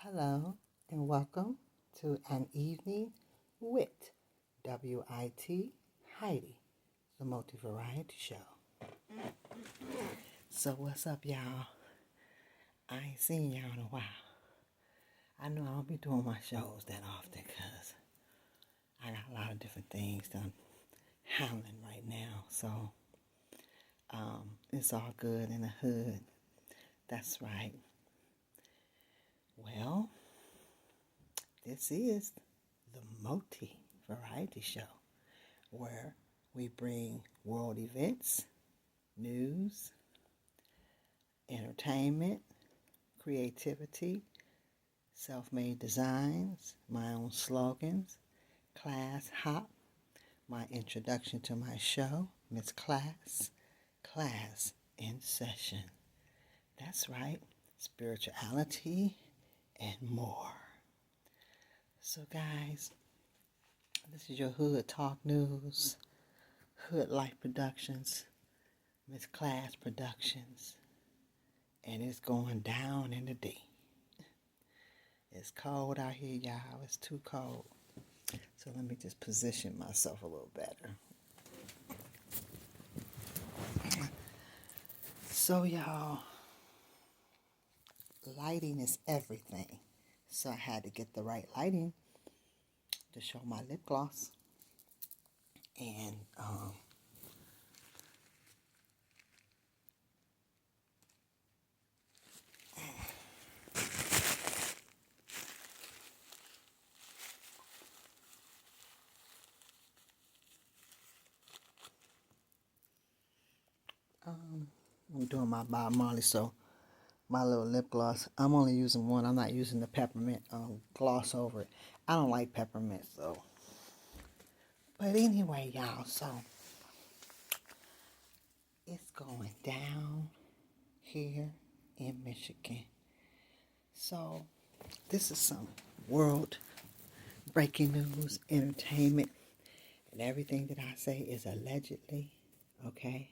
Hello and welcome to an Evening Wit, W-I-T, Heidi, the multi-variety show. So what's up, y'all? I ain't seen y'all in a while. I know I don't be doing my shows that often because I got a lot of different things that I'm handling right now. So it's all good in the hood. That's right. Well, this is the multi-variety show where we bring world events, news, entertainment, creativity, self-made designs, my own slogans, class hop, my introduction to my show, Miss Class, class in session. That's right, spirituality and more. So guys, this is your Hood Talk News, Hood Life Productions, Miss Class Productions, and it's going down in the D. It's cold out here, y'all. It's too cold. So let me just position myself a little better. So, y'all, lighting is everything. So I had to get the right lighting to show my lip gloss. And, I'm doing my Bob Marley, so my little lip gloss, I'm only using one. I'm not using the peppermint gloss over it. I don't like peppermint, so. But anyway, y'all, so it's going down here in Michigan. So this is some world breaking news, entertainment, and everything that I say is allegedly, okay?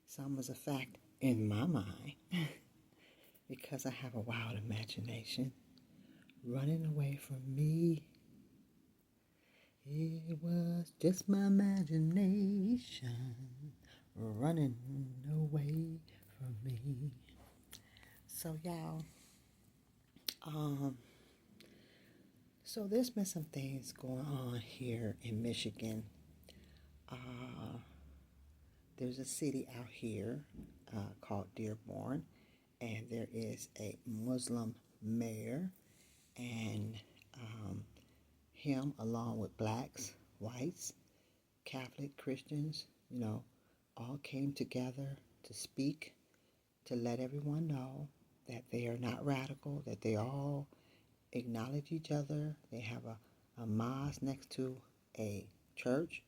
Some is a fact in my mind because I have a wild imagination. Running away from me, it was just my imagination running away from me. So y'all, so there's been some things going on here in Michigan. There's a city out here called Dearborn, and there is a Muslim mayor, and him along with blacks, whites, Catholic, Christians, all came together to speak, to let everyone know that they are not radical, that they all acknowledge each other. They have a mosque next to a church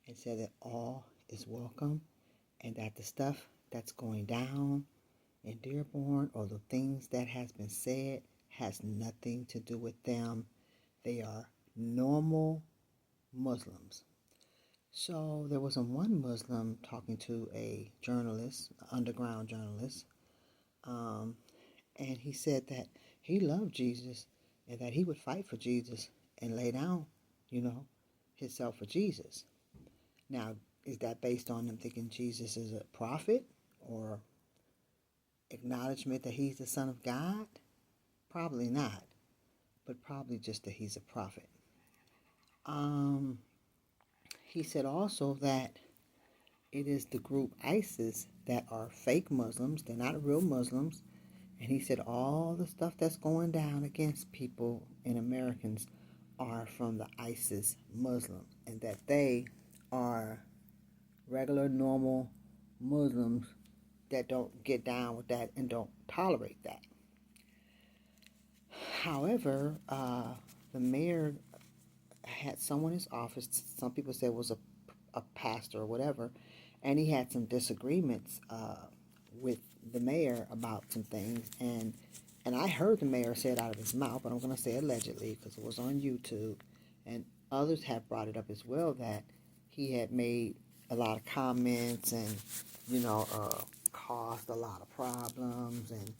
and said that all is welcome and that the stuff that's going down in Dearborn or the things that has been said has nothing to do with them. They are normal Muslims. So there was one Muslim talking to a journalist, an underground journalist, and he said that he loved Jesus and that he would fight for Jesus and lay down, himself for Jesus. Now, is that based on them thinking Jesus is a prophet or acknowledgement that he's the Son of God? Probably not, but probably just that he's a prophet. He said also that it is the group ISIS that are fake Muslims. They're not real Muslims. And he said all the stuff that's going down against people and Americans are from the ISIS Muslims, and that they are regular, normal Muslims that don't get down with that and don't tolerate that. However, the mayor had someone in his office, some people said it was a pastor or whatever, and he had some disagreements with the mayor about some things, and I heard the mayor say it out of his mouth, but I'm going to say allegedly because it was on YouTube, and others have brought it up as well, that he had made a lot of comments and, caused a lot of problems and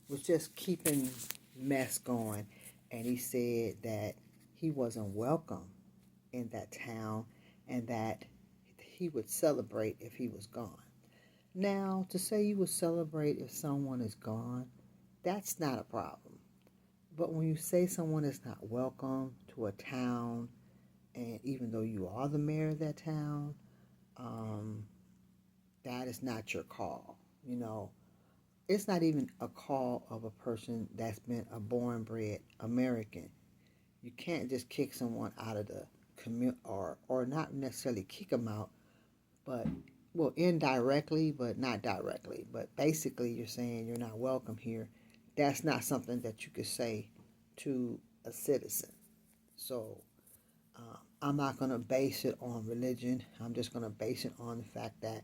was just keeping mess going. and he said that he wasn't welcome in that town and that he would celebrate if he was gone. Now, to say you would celebrate if someone is gone, that's not a problem. But when you say someone is not welcome to a town, and even though you are the mayor of that town, um, that is not your call. You know, it's not even a call of a person that's been a born bred American. You can't just kick someone out of the community, or not necessarily kick them out, but well, indirectly, but not directly. But basically, you're saying you're not welcome here. That's not something that you could say to a citizen. So I'm not going to base it on religion. I'm just going to base it on the fact that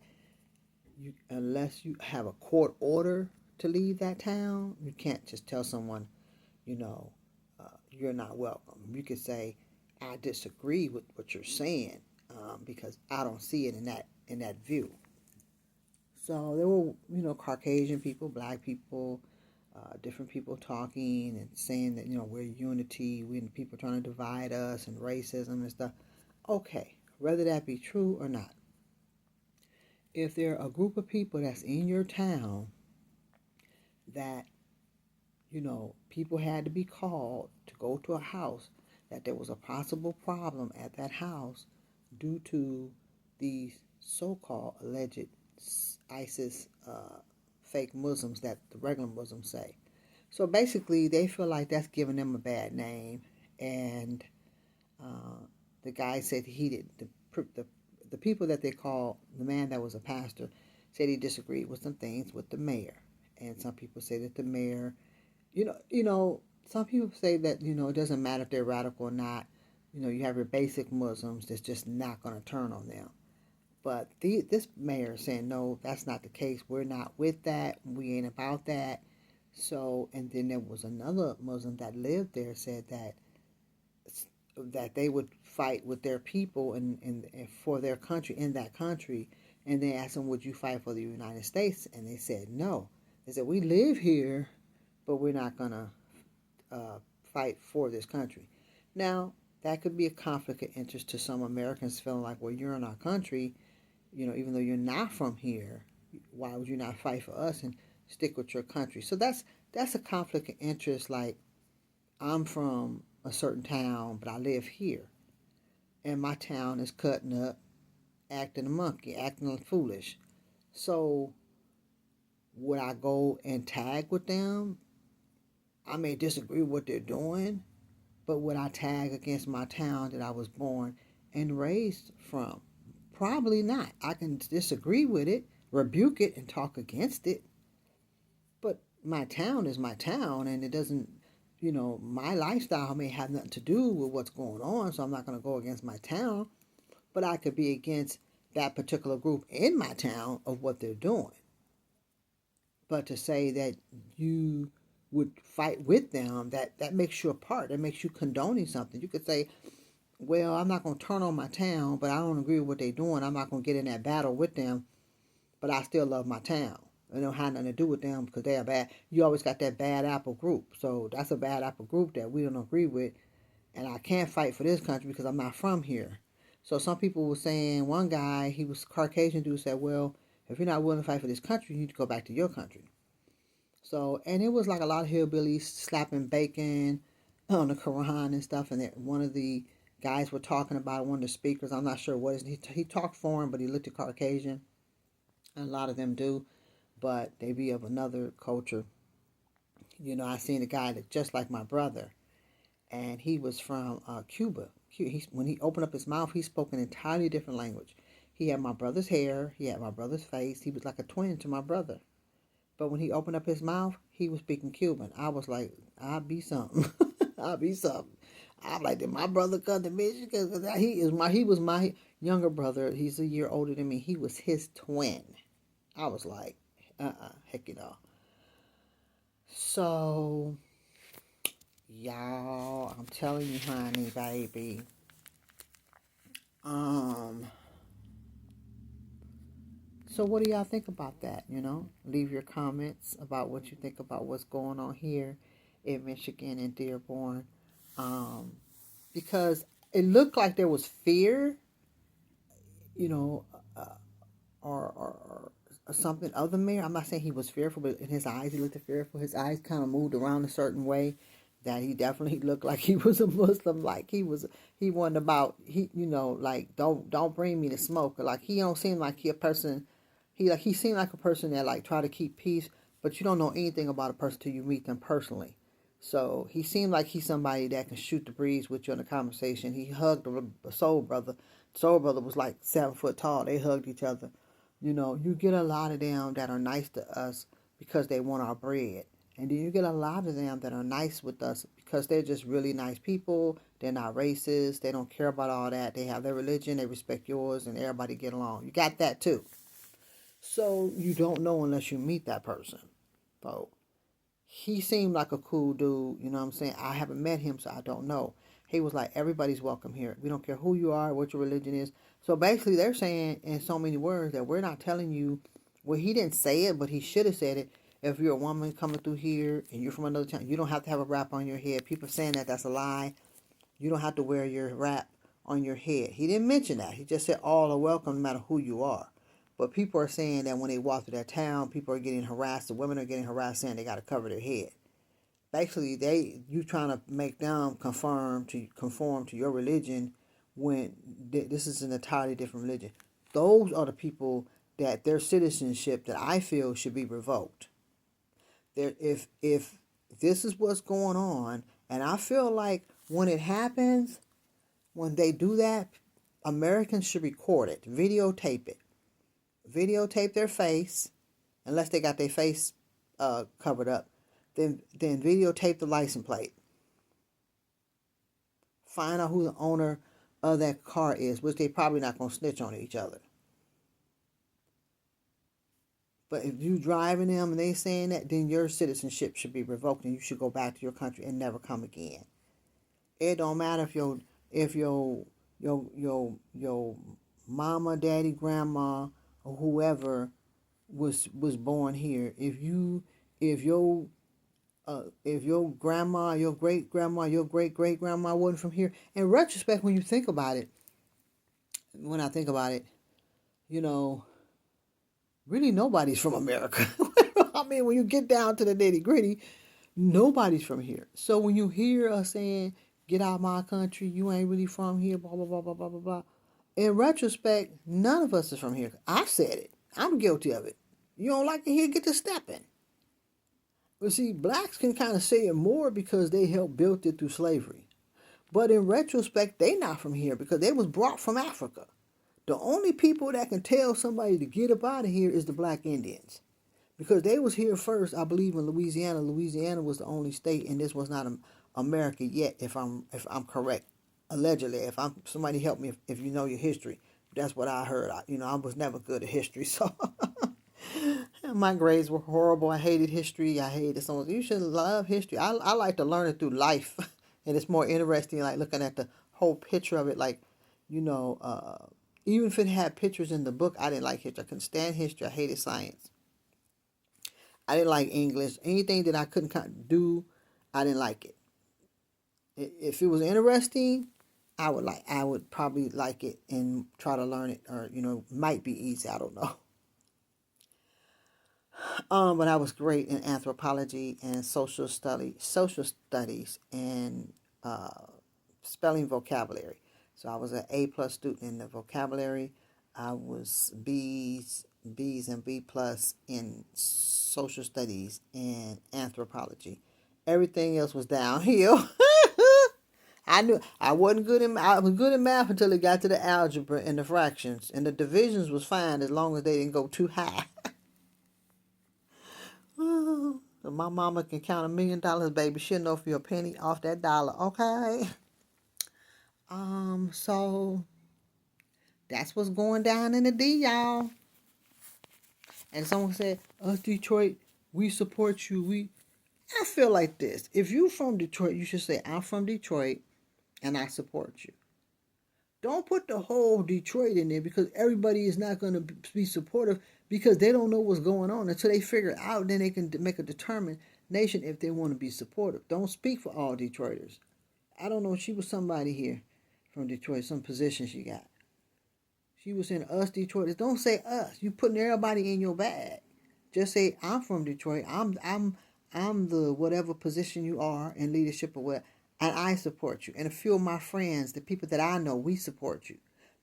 unless you have a court order to leave that town, you can't just tell someone, you know, you're not welcome. You could say, I disagree with what you're saying, because I don't see it in that view. So there were, Caucasian people, black people, different people talking and saying that, we're unity, we people trying to divide us and racism and stuff. Okay, whether that be true or not. If there are a group of people that's in your town that, people had to be called to go to a house, that there was a possible problem at that house due to these so-called alleged ISIS fake Muslims that the regular Muslims say. So basically, they feel like that's giving them a bad name. And the guy said he did the people that they call the man that was a pastor said he disagreed with some things with the mayor. And some people say that the mayor, some people say that it doesn't matter if they're radical or not. You have your basic Muslims that's just not going to turn on them. But this mayor is saying, no, that's not the case. We're not with that. We ain't about that. So, and then there was another Muslim that lived there said that they would fight with their people and for their country, in that country. And they asked them, would you fight for the United States? And they said, no. They said, we live here, but we're not going to fight for this country. Now, that could be a conflict of interest to some Americans feeling like, well, you're in our country, even though you're not from here, why would you not fight for us and stick with your country? So that's a conflict of interest. Like, I'm from a certain town, but I live here, and my town is cutting up, acting a monkey, acting foolish. So would I go and tag with them? I may disagree with what they're doing, but would I tag against my town that I was born and raised from? Probably not. I can disagree with it, rebuke it, and talk against it. But my town is my town, and it doesn't, my lifestyle may have nothing to do with what's going on, so I'm not going to go against my town. But I could be against that particular group in my town of what they're doing. But to say that you would fight with them, that makes you a part. That makes you condoning something. You could say, well, I'm not going to turn on my town, but I don't agree with what they're doing. I'm not going to get in that battle with them, but I still love my town. It don't have nothing to do with them because they are bad. You always got that bad apple group. So that's a bad apple group that we don't agree with. And I can't fight for this country because I'm not from here. So some people were saying, one guy, he was Caucasian dude, said, well, if you're not willing to fight for this country, you need to go back to your country. So, and it was like a lot of hillbillies slapping bacon on the Quran and stuff. And one of the guys were talking about, one of the speakers, I'm not sure what he talked foreign, but he looked at Caucasian. And a lot of them do, but they be of another culture. I seen a guy that just like my brother, and he was from Cuba. When he opened up his mouth, he spoke an entirely different language. He had my brother's hair, he had my brother's face. He was like a twin to my brother. But when he opened up his mouth, he was speaking Cuban. I was like, I'll be something. I'll be something. I'm like, did my brother come to Michigan? Because he was my younger brother. He's a year older than me. He was his twin. I was like, heck no. So, y'all, I'm telling you, honey, baby. So what do y'all think about that? Leave your comments about what you think about what's going on here in Michigan and Dearborn. because it looked like there was fear, you know, or something of the mayor. I'm not saying he was fearful, but in his eyes, he looked fearful. His eyes kind of moved around a certain way that he definitely looked like he was a Muslim. Like he wasn't about like don't bring me the smoke. Like he don't seem like he a person. He seemed like a person that like try to keep peace, but you don't know anything about a person till you meet them personally. So he seemed like he's somebody that can shoot the breeze with you in a conversation. He hugged a soul brother. Soul brother was like 7 foot tall. They hugged each other. You get a lot of them that are nice to us because they want our bread. And then you get a lot of them that are nice with us because they're just really nice people. They're not racist. They don't care about all that. They have their religion. They respect yours, and everybody get along. You got that too. So you don't know unless you meet that person. So he seemed like a cool dude. You know what I'm saying? I haven't met him, so I don't know. He was like, everybody's welcome here. We don't care who you are, what your religion is. So basically, they're saying in so many words that we're not telling you. Well, he didn't say it, but he should have said it. If you're a woman coming through here and you're from another town, you don't have to have a wrap on your head. People saying that that's a lie. You don't have to wear your wrap on your head. He didn't mention that. He just said all are welcome no matter who you are. But people are saying that when they walk through that town, people are getting harassed. The women are getting harassed saying they got to cover their head. Basically, you trying to make them conform to your religion when this is an entirely different religion. Those are the people that their citizenship that I feel should be revoked. If this is what's going on, and I feel like when it happens, when they do that, Americans should record it, videotape it, videotape their face, unless they got their face covered up. Then videotape the license plate. Find out who the owner of that car is, which they probably not gonna snitch on each other. But if you driving them and they saying that, then your citizenship should be revoked and you should go back to your country and never come again. It don't matter if your mama, daddy, grandma, or whoever was born here. If your grandma, your great grandma, your great great grandma wasn't from here. In retrospect, when I think about it, really nobody's from America. I mean, when you get down to the nitty gritty, nobody's from here. So when you hear us saying, "Get out of my country, you ain't really from here," blah blah blah blah blah blah blah. In retrospect, none of us is from here. I said it. I'm guilty of it. You don't like it here, get to stepping. But see, blacks can kind of say it more because they helped build it through slavery. But in retrospect, they not from here because they was brought from Africa. The only people that can tell somebody to get up out of here is the black Indians. Because they was here first, I believe, in Louisiana. Louisiana was the only state, and this was not America yet, if I'm correct. Allegedly, somebody help me if you know your history. That's what I heard. I was never good at history, so my grades were horrible. I hated history. I hated someone. You should love history. I like to learn it through life, and it's more interesting, like looking at the whole picture of it. Like, even if it had pictures in the book, I didn't like history. I couldn't stand history. I hated science. I didn't like English. Anything that I couldn't do, I didn't like it. If it was interesting, I would probably like it and try to learn it, or might be easy. I don't know. But I was great in anthropology and social studies, and spelling vocabulary. So I was an A+ student in the vocabulary. I was B's and B+ in social studies and anthropology. Everything else was downhill. I knew I wasn't good in. I was good in math until it got to the algebra and the fractions, and the divisions was fine as long as they didn't go too high. So my mama can count $1,000,000, baby. She'll know for your penny off that dollar, okay? So that's what's going down in the D, y'all. And someone said, "Us Detroit, we support you." I feel like this. If you from Detroit, you should say, "I'm from Detroit, and I support you." Don't put the whole Detroit in there because everybody is not going to be supportive because they don't know what's going on until they figure it out. Then they can make a determination if they want to be supportive. Don't speak for all Detroiters. I don't know. She was somebody here from Detroit, some position she got. She was in us Detroit. Don't say us. You putting everybody in your bag. Just say I'm from Detroit. I'm the whatever position you are in leadership or what, and I support you. And a few of my friends, the people that I know, we support you.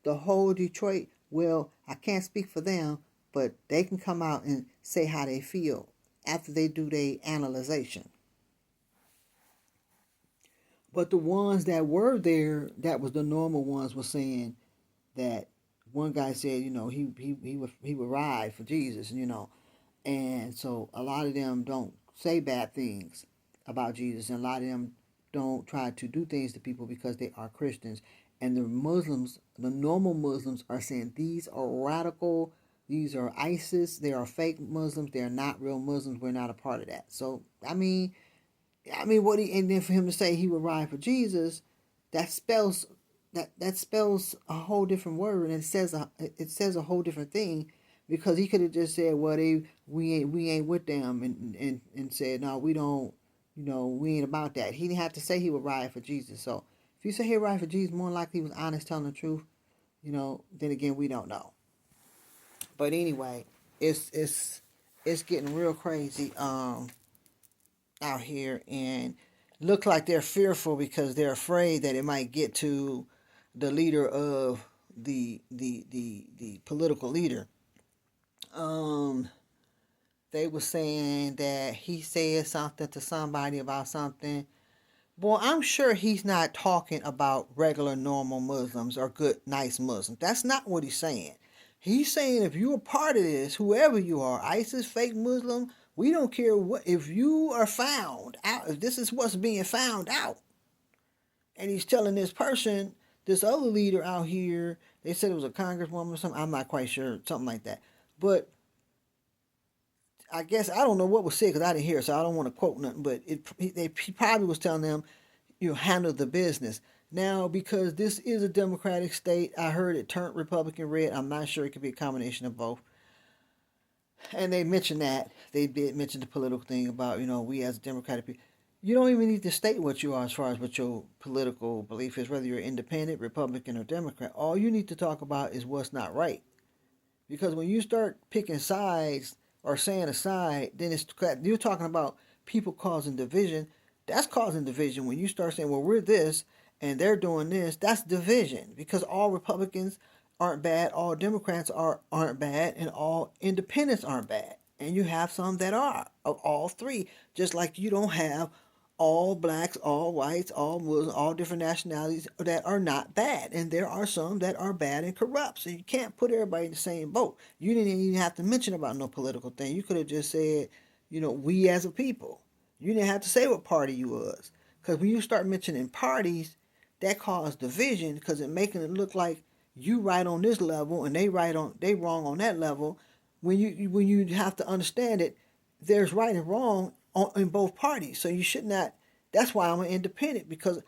The whole Detroit, well, I can't speak for them, but they can come out and say how they feel after they do their analyzation. But the ones that were there, that was the normal ones, were saying that one guy said, he would ride for Jesus, and so a lot of them don't say bad things about Jesus, and a lot of them don't try to do things to people because they are Christians. And the Muslims, the normal Muslims, are saying these are radical, these are ISIS, they are fake Muslims, they are not real Muslims, we're not a part of that. So what he, and then for him to say he would ride for Jesus, that spells that spells a whole different word, and it says a whole different thing, because he could have just said, well, we ain't with them, and said, no, we don't, we ain't about that. He didn't have to say he would ride for Jesus. So if you say he would ride for Jesus, more likely he was honest, telling the truth. Then again, we don't know. But anyway, it's getting real crazy. Out here, and look like they're fearful because they're afraid that it might get to the leader of the political leader. Um, they were saying that he said something to somebody about something. Boy, I'm sure he's not talking about regular, normal Muslims or good, nice Muslims. That's not what he's saying. He's saying if you're a part of this, whoever you are, ISIS, fake Muslim, we don't care what, if you are found out, if this is what's being found out, and he's telling this person, this other leader out here, they said it was a congresswoman or something, I'm not quite sure, something like that. But I guess, I don't know what was said because I didn't hear it, so I don't want to quote nothing, but he probably was telling them, handle the business. Now, because this is a Democratic state, I heard it turned Republican red. I'm not sure, it could be a combination of both. And they mentioned that. They did mention the political thing about, we as Democratic people. You don't even need to state what you are as far as what your political belief is, whether you're independent, Republican, or Democrat. All you need to talk about is what's not right. Because when you start picking sides or saying a side, then you're talking about people causing division. That's causing division when you start saying, well, we're this and they're doing this. That's division, because all Republicans aren't bad, all Democrats aren't bad, and all independents aren't bad. And you have some that are, of all three, just like you don't have all blacks, all whites, all Muslims, all different nationalities that are not bad. And there are some that are bad and corrupt. So you can't put everybody in the same boat. You didn't even have to mention about no political thing. You could have just said, we as a people. You didn't have to say what party you was. Because when you start mentioning parties, that causes division, because it making it look like you right on this level and they wrong on that level. When you have to understand it, there's right and wrong in both parties. So you should not. That's why I'm an independent, because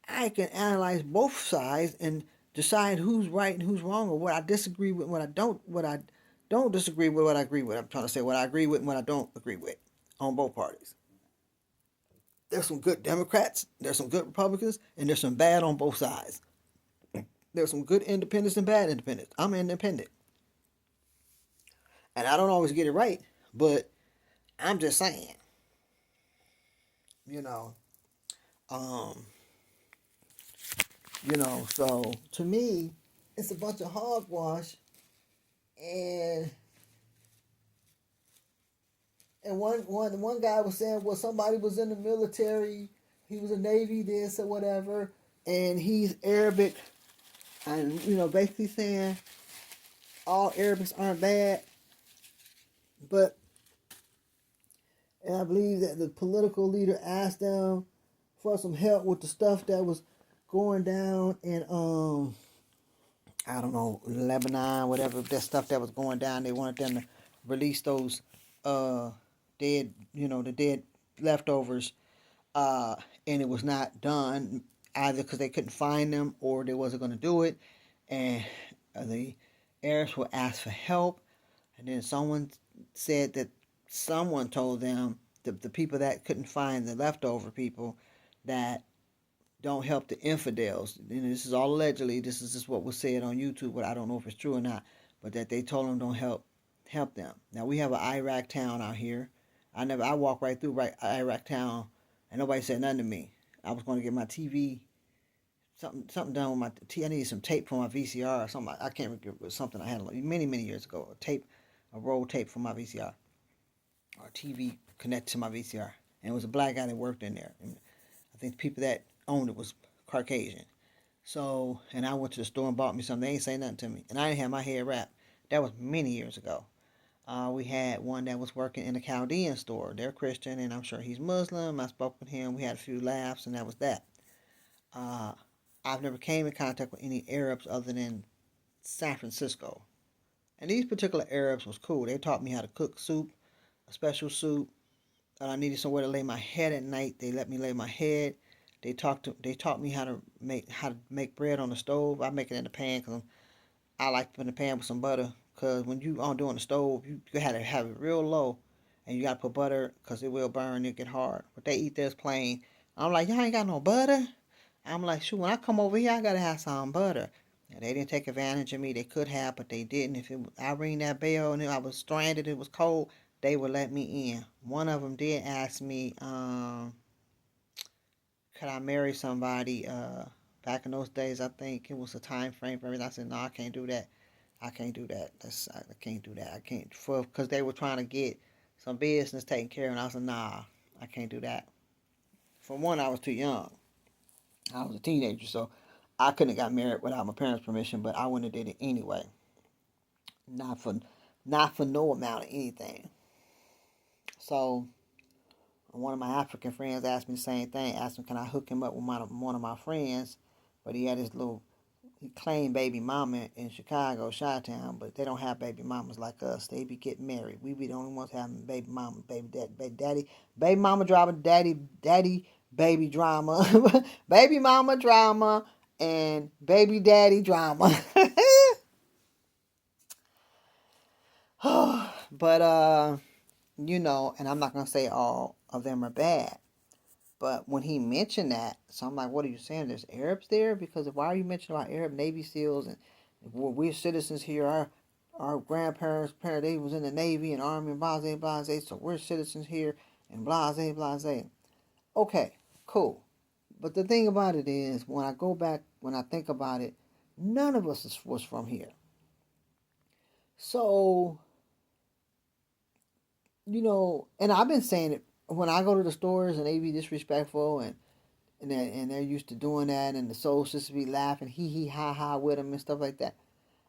I can analyze both sides and decide who's right and who's wrong, or what I disagree with, what I don't disagree with, what I agree with. I'm trying to say what I agree with and what I don't agree with on both parties. There's some good Democrats, there's some good Republicans, and there's some bad on both sides. There's some good independents and bad independents. I'm independent, and I don't always get it right, but I'm just saying, you know. Um, so to me, it's a bunch of hogwash, and one guy was saying, well, somebody was in the military, he was a Navy this or whatever, and he's Arabic, and basically saying all Arabics aren't bad, but and I believe that the political leader asked them for some help with the stuff that was going down in I don't know, Lebanon, whatever, that stuff that was going down. They wanted them to release those uh dead, the dead leftovers, uh and it was not done, either because they couldn't find them or they wasn't going to do it, and the Arabs were asked for help, and then someone said that someone told them, the people that couldn't find the leftover people, that don't help the infidels. And this is all allegedly. This is just what was said on YouTube, but I don't know if it's true or not. But that they told them don't help them. Now we have an Iraq town out here. I walked right through Iraq town, and nobody said nothing to me. I was going to get my TV something done with my T. I needed some tape for my VCR or something. I can't remember. It was something I had many years ago. A roll tape for my VCR or TV connected to my VCR, and it was a black guy that worked in there. And I think the people that owned it was Caucasian. So, and I went to the store and bought me something. They ain't say nothing to me, and I didn't have my hair wrapped. That was many years ago. We had one that was working in a Chaldean store. They're Christian, and I'm sure he's Muslim. I spoke with him. We had a few laughs, and that was that. Uh, I've never came in contact with any Arabs other than San Francisco. And these particular Arabs was cool. They taught me how to cook soup, a special soup. I needed somewhere to lay my head at night. They let me lay my head. They taught me how to make bread on the stove. I make it in the pan because I like to put in the pan with some butter. Because when you on doing the stove, you had to have it real low, and you got to put butter because it will burn. It get hard. But they eat this plain. I'm like, y'all ain't got no butter. I'm like, shoot, when I come over here, I gotta have some butter. And they didn't take advantage of me. They could have, but they didn't. If I ring that bell and I was stranded, it was cold, they would let me in. One of them did ask me, could I marry somebody? Back in those days, I think it was a time frame for everything. I said, no, I can't do that. I can't do that. I can't do that. I can't because they were trying to get some business taken care of, and I said, nah, I can't do that. For one, I was too young. I was a teenager, so I couldn't have got married without my parents' permission, but I wouldn't have did it anyway. Not for no amount of anything. So one of my African friends asked me the same thing. Asked me, can I hook him up with one of my friends? But he had he claimed baby mama in Chicago, Chi-Town, but they don't have baby mamas like us. They be getting married. We be the only ones having baby mama, baby mama drama, daddy, baby drama, baby mama drama, and baby daddy drama. But and I'm not gonna say all of them are bad. But when he mentioned that, so I'm like, what are you saying? There's Arabs there? Because why are you mentioning about Arab Navy SEALs and we're citizens here? Our grandparents, they was in the Navy and Army and blase, so we're citizens here and blase. Okay, cool. But the thing about it is, when I go back, when I think about it, none of us was from here. So, and I've been saying it when I go to the stores and they be disrespectful and they're used to doing that, and the soul sisters be laughing, hee ha ha with them and stuff like that,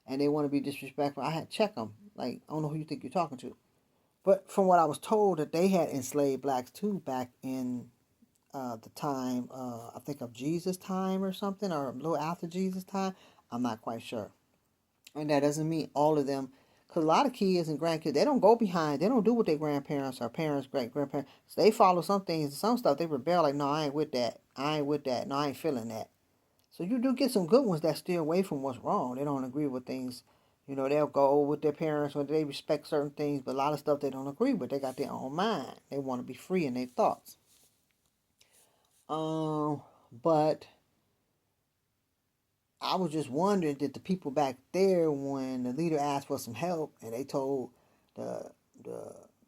and they want to be disrespectful. I had to check them. Like, I don't know who you think you're talking to, but from what I was told, that they had enslaved blacks too back in the time, I think of Jesus' time or something, or a little after Jesus' time. I'm not quite sure, and that doesn't mean all of them. Because a lot of kids and grandkids, they don't go behind. They don't do what their grandparents or parents, great-grandparents. So they follow some things. Some stuff, they rebel. Like, no, I ain't with that. I ain't with that. No, I ain't feeling that. So you do get some good ones that stay away from what's wrong. They don't agree with things. They'll go with their parents when they respect certain things. But a lot of stuff they don't agree with. They got their own mind. They want to be free in their thoughts. But I was just wondering, did the people back there, when the leader asked for some help and they told the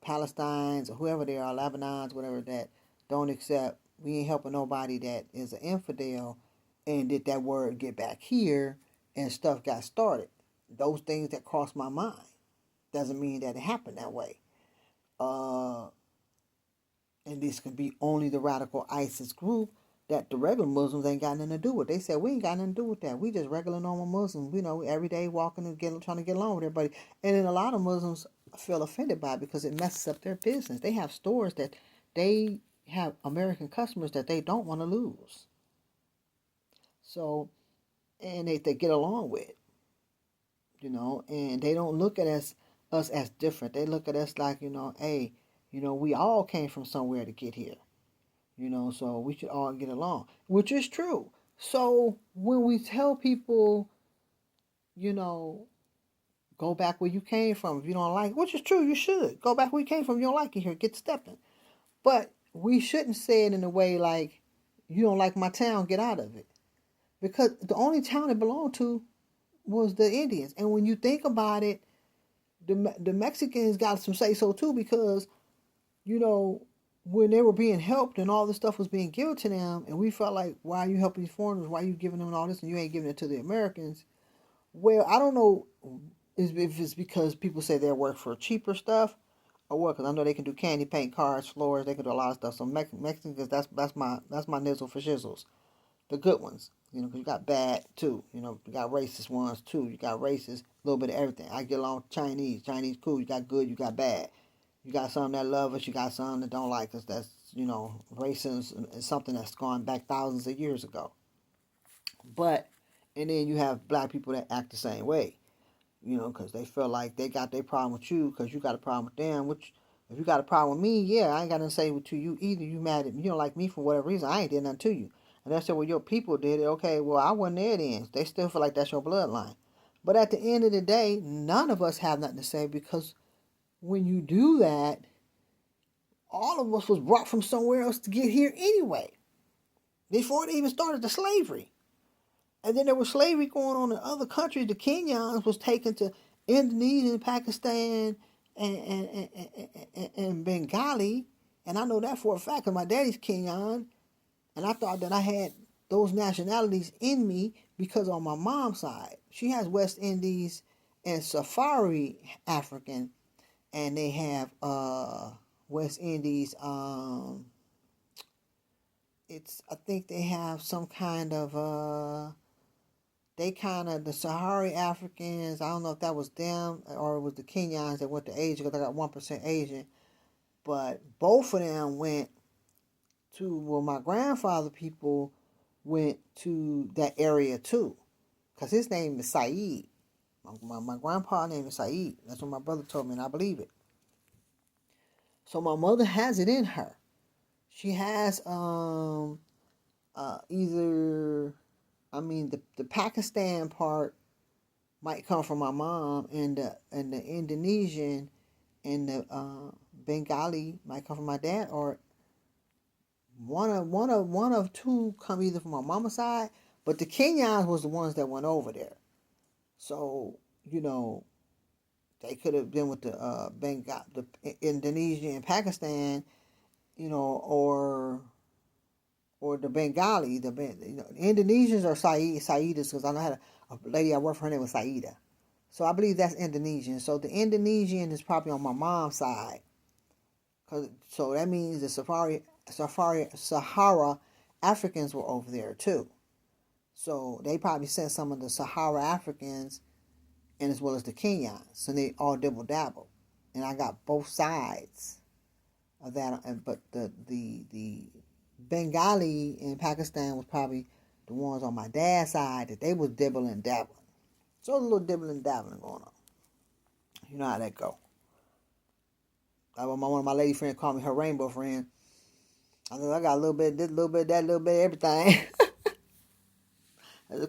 Palestinians or whoever they are, Lebanons, whatever, that don't accept, we ain't helping nobody that is an infidel, and did that word get back here and stuff got started? Those things that crossed my mind. Doesn't mean that it happened that way. And this could be only the radical ISIS group that the regular Muslims ain't got nothing to do with. They said, we ain't got nothing to do with that. We just regular normal Muslims, every day walking and trying to get along with everybody. And then a lot of Muslims feel offended by it because it messes up their business. They have stores that they have American customers that they don't want to lose. So, and they get along with, and they don't look at us as different. They look at us like, hey, we all came from somewhere to get here. So we should all get along, which is true. So when we tell people, go back where you came from if you don't like it, which is true, you should. Go back where you came from. You don't like it here, get stepping. But we shouldn't say it in a way like, you don't like my town, get out of it. Because the only town it belonged to was the Indians. And when you think about it, the Mexicans got some say so too, because, you know, when they were being helped and all this stuff was being given to them, and we felt like, why are you helping these foreigners? Why are you giving them all this and you ain't giving it to the Americans? Well, I don't know if it's because people say they work for cheaper stuff or what. Because I know they can do candy paint, cars, floors. They can do a lot of stuff. So Mexicans, that's my nizzle for shizzles. The good ones, you know, because you got bad too. You know, you got racist ones too. You got racist, a little bit of everything. I get along with Chinese. Chinese cool. You got good. You got bad. You got some that love us. You got some that don't like us. That's, you know, racism is something that's gone back thousands of years ago. But, and then you have black people that act the same way, you know, because they feel like they got their problem with you because you got a problem with them. Which, if you got a problem with me, yeah, I ain't got nothing to say to you either. You mad at me, you don't like me for whatever reason. I ain't did nothing to you. And they said, well, your people did it. Okay, well, I wasn't there then. They still feel like that's your bloodline. But at the end of the day, none of us have nothing to say, because when you do that, all of us was brought from somewhere else to get here anyway, before they even started the slavery. And then there was slavery going on in other countries. The Kenyans was taken to Indonesia and Pakistan and Bengali. And I know that for a fact, because my daddy's Kenyan. And I thought that I had those nationalities in me because on my mom's side, she has West Indies and Safari African. And they have West Indies. I think they have some kind of the Sahari Africans. I don't know if that was them or it was the Kenyans that went to Asia, because I got 1% Asian. But both of them went to, well, my grandfather people went to that area too, because his name is Saeed. My grandpa's name is Saeed. That's what my brother told me, and I believe it. So my mother has it in her. She has either, I mean, the Pakistan part might come from my mom, and the Indonesian and the Bengali might come from my dad, or one of two come either from my mama's side. But the Kenyans was the ones that went over there, so, you know, they could have been with the the Indonesia and Pakistan, you know, or the Bengali, the Indonesians are Saidas, because I know had a lady I worked for, her name was Saida. So I believe that's Indonesian. So the Indonesian is probably on my mom's side. So that means the Sahara Africans were over there too. So they probably sent some of the Sahara Africans, and as well as the Kenyans. So they all double dabble. And I got both sides of that. But the Bengali in Pakistan was probably the ones on my dad's side that they was dibbling and dabbling. So a little dibbling and dabbling going on. You know how that go. One of my lady friends called me her rainbow friend. I said, I got a little bit of this, a little bit of that, a little bit of everything.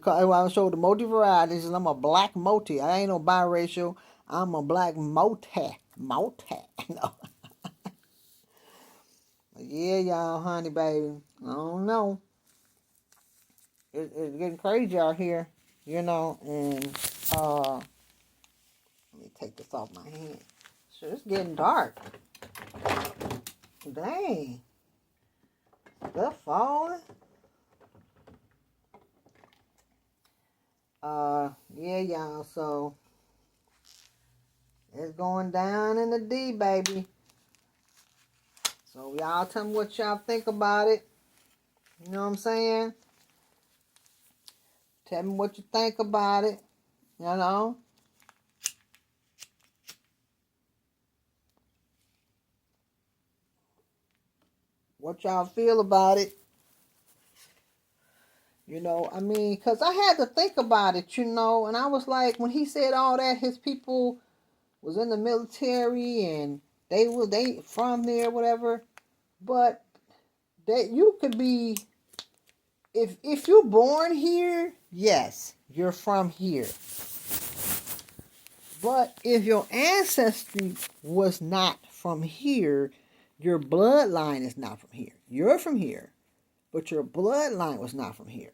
I showed the multi varieties, and I'm a black multi. I ain't no biracial. I'm a black multi. Multi. No. Yeah, y'all, honey, baby. I don't know. It's getting crazy out here, you know, and let me take this off my hand. So it's getting dark. Dang. Stuff falling. Yeah, y'all, so it's going down in the D, baby. So y'all tell me what y'all think about it. You know what I'm saying? Tell me what you think about it. You know? What y'all feel about it. You know, I mean, because I had to think about it, you know, and I was like, when he said all that, his people was in the military and they from there, whatever. But that you could be, if you're born here, yes, you're from here. But if your ancestry was not from here, your bloodline is not from here. You're from here, but your bloodline was not from here.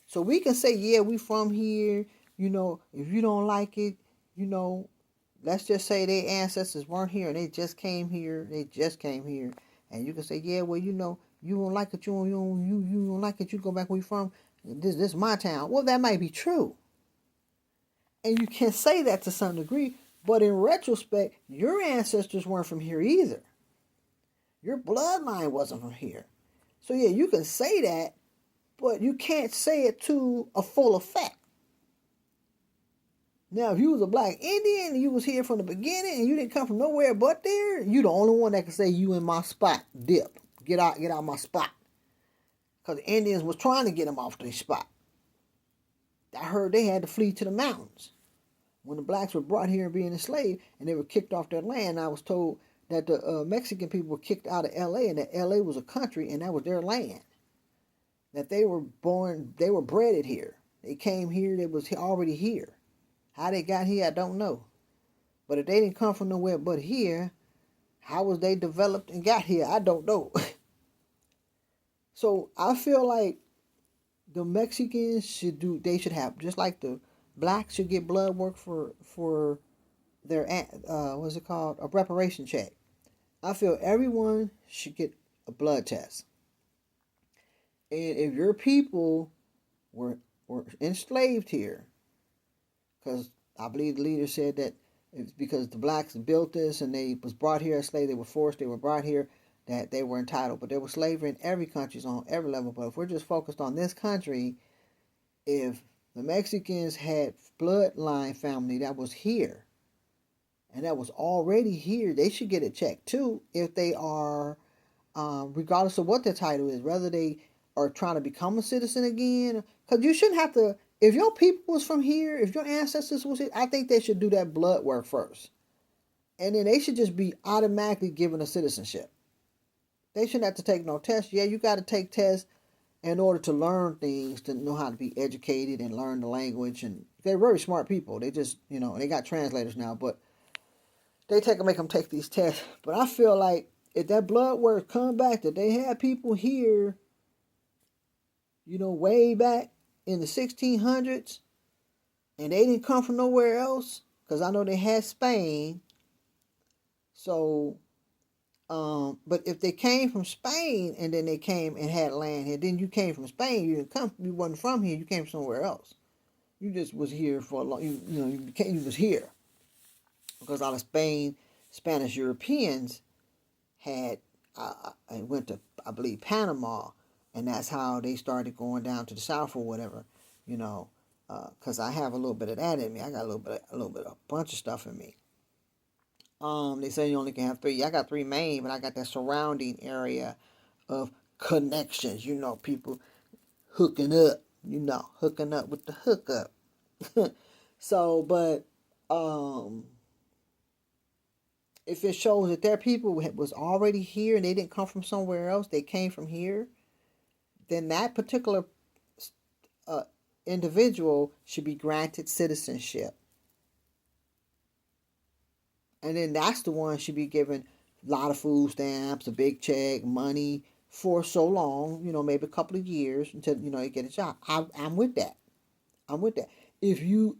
So we can say, yeah, we from here. If you don't like it, let's just say their ancestors weren't here and they just came here. And you can say, yeah, well, you don't like it. You don't like it. You go back where you from. This is my town. Well, that might be true. And you can say that to some degree. But in retrospect, your ancestors weren't from here either. Your bloodline wasn't from here. So yeah, you can say that, but you can't say it to a full effect. Now, if you was a black Indian and you was here from the beginning and you didn't come from nowhere but there, you the only one that can say you in my spot. Dip. Get out my spot. Because the Indians was trying to get them off their spot. I heard they had to flee to the mountains. When the blacks were brought here and being enslaved and they were kicked off their land, I was told that the Mexican people were kicked out of L.A. and that L.A. was a country and that was their land. That they were bred here. They came here, they was already here. How they got here, I don't know. But if they didn't come from nowhere but here, how was they developed and got here? I don't know. So I feel like the Mexicans should have, just like the blacks should get blood work for their, what's it called? A reparation check. I feel everyone should get a blood test. And if your people were enslaved here, because I believe the leader said that it's because the blacks built this and they was brought here as slaves, they were forced, they were brought here, that they were entitled. But there was slavery in every country, on every level. But if we're just focused on this country, if the Mexicans had bloodline family that was here, and that was already here, they should get it checked too if they are, regardless of what their title is, whether they are trying to become a citizen again. Because you shouldn't have to, if your people was from here, if your ancestors was here, I think they should do that blood work first. And then they should just be automatically given a citizenship. They shouldn't have to take no tests. Yeah, you got to take tests in order to learn things, to know how to be educated and learn the language. And they're very smart people. They just, they got translators now, but they make them take these tests. But I feel like if that blood work come back that they had people here, way back in the 1600s, and they didn't come from nowhere else, because I know they had Spain. So, but if they came from Spain and then they came and had land here, then you came from Spain. You wasn't from here. You came from somewhere else. You just was here for a long. You was here because out of Spain, Spanish Europeans had went to, I believe, Panama, and that's how they started going down to the south or whatever. Because I have a little bit of that in me. I got a bunch of stuff in me. They say you only can have 3. I got 3 main, but I got that surrounding area of connections. People hooking up. Hooking up with the hookup. So, but if it shows that their people was already here and they didn't come from somewhere else, they came from here, then that particular individual should be granted citizenship. And then that's the one should be given a lot of food stamps, a big check, money for so long, maybe a couple of years until, they get a job. I'm with that. If you